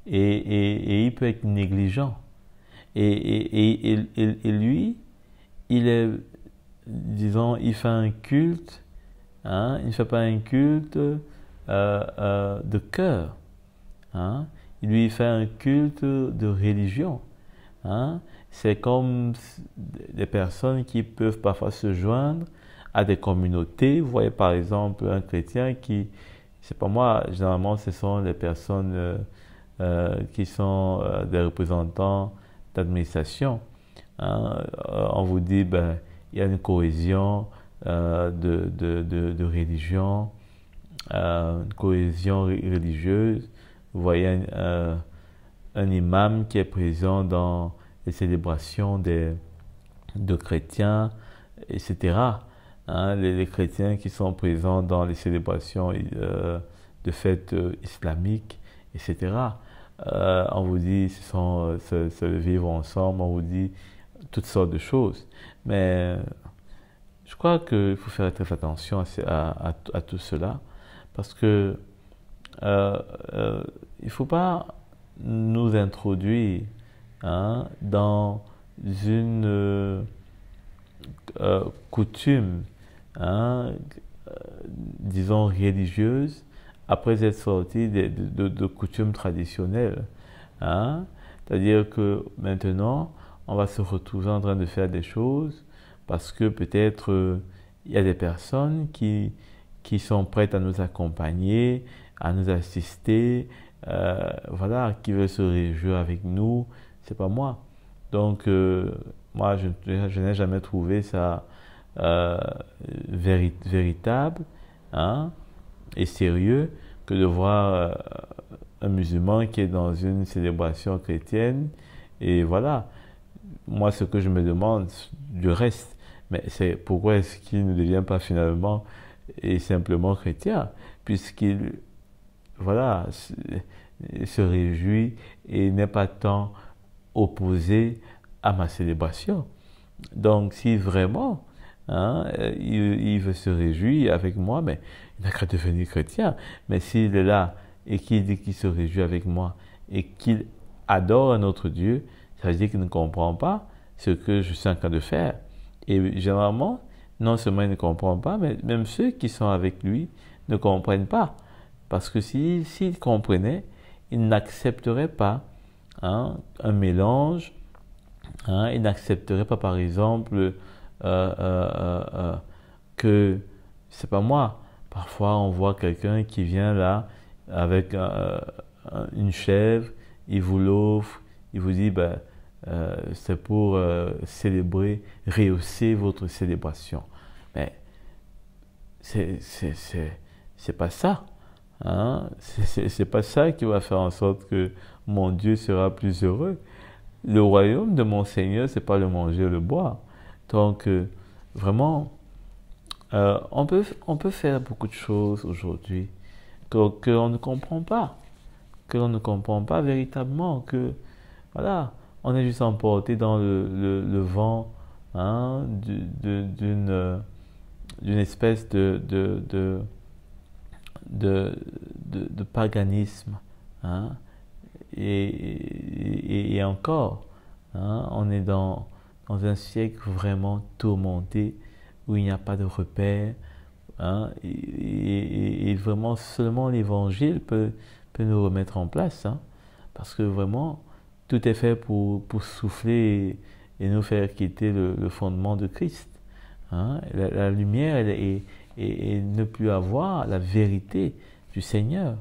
[SPEAKER 1] et il peut être négligent. Et lui, il est, disons, il fait un culte, hein, il ne fait pas un culte de cœur, hein, il fait un culte de religion, hein. C'est comme des personnes qui peuvent parfois se joindre à des communautés. Vous voyez par exemple un chrétien qui, c'est pas moi, généralement ce sont les personnes qui sont des représentants d'administration, hein. On vous dit, ben, il y a une cohésion de religion, une cohésion religieuse. Vous voyez un imam qui est présent dans les célébrations de chrétiens, etc. Hein, les chrétiens qui sont présents dans les célébrations de fêtes islamiques, etc. On vous dit se vivre ensemble, on vous dit toutes sortes de choses. Mais je crois qu'il faut faire très attention à tout cela parce que il ne faut pas nous introduire dans une coutume, disons religieuse, après être sorti de coutumes traditionnelles. C'est-à-dire que maintenant, on va se retrouver en train de faire des choses parce que peut-être il y a des personnes qui sont prêtes à nous accompagner, à nous assister, voilà, qui veulent se réjouir avec nous. C'est pas moi. Donc, moi, je n'ai jamais trouvé ça véritable et sérieux que de voir un musulman qui est dans une célébration chrétienne. Et voilà, moi, ce que je me demande du reste, mais c'est pourquoi est-ce qu'il ne devient pas finalement et simplement chrétien, puisqu'il voilà, se réjouit et n'est pas tant opposé à ma célébration. Donc, si vraiment il veut se réjouir avec moi, mais il n'a qu'à devenir chrétien. Mais s'il est là et qu'il dit qu'il se réjouit avec moi et qu'il adore un autre Dieu, ça veut dire qu'il ne comprend pas ce que je suis en train de faire. Et généralement, non seulement il ne comprend pas, mais même ceux qui sont avec lui ne comprennent pas. Parce que s'il comprenait, il n'accepterait pas un mélange. Il n'accepterait pas, par exemple, que, c'est pas moi, parfois on voit quelqu'un qui vient là avec une chèvre, il vous l'offre, il vous dit, c'est pour célébrer, rehausser votre célébration. Mais c'est pas ça. C'est pas ça qui va faire en sorte que mon Dieu sera plus heureux. Le royaume de mon Seigneur, c'est pas le manger et le boire. Donc, vraiment, on peut faire beaucoup de choses aujourd'hui que l'on ne comprend pas, véritablement, que voilà, on est juste emporté dans le vent d'une espèce de paganisme. Et encore, on est dans un siècle vraiment tourmenté où il n'y a pas de repère. Et vraiment, seulement l'évangile peut nous remettre en place. Parce que vraiment, tout est fait pour souffler et nous faire quitter le fondement de Christ. La lumière et ne plus avoir la vérité du Seigneur.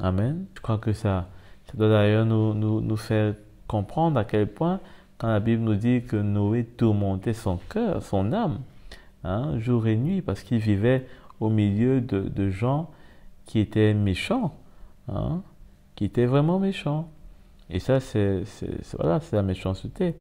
[SPEAKER 1] Amen. Je crois que ça doit d'ailleurs nous faire comprendre à quel point, quand la Bible nous dit que Noé tourmentait son cœur, son âme, jour et nuit, parce qu'il vivait au milieu de gens qui étaient méchants, qui étaient vraiment méchants. Et ça, voilà, c'est la méchanceté.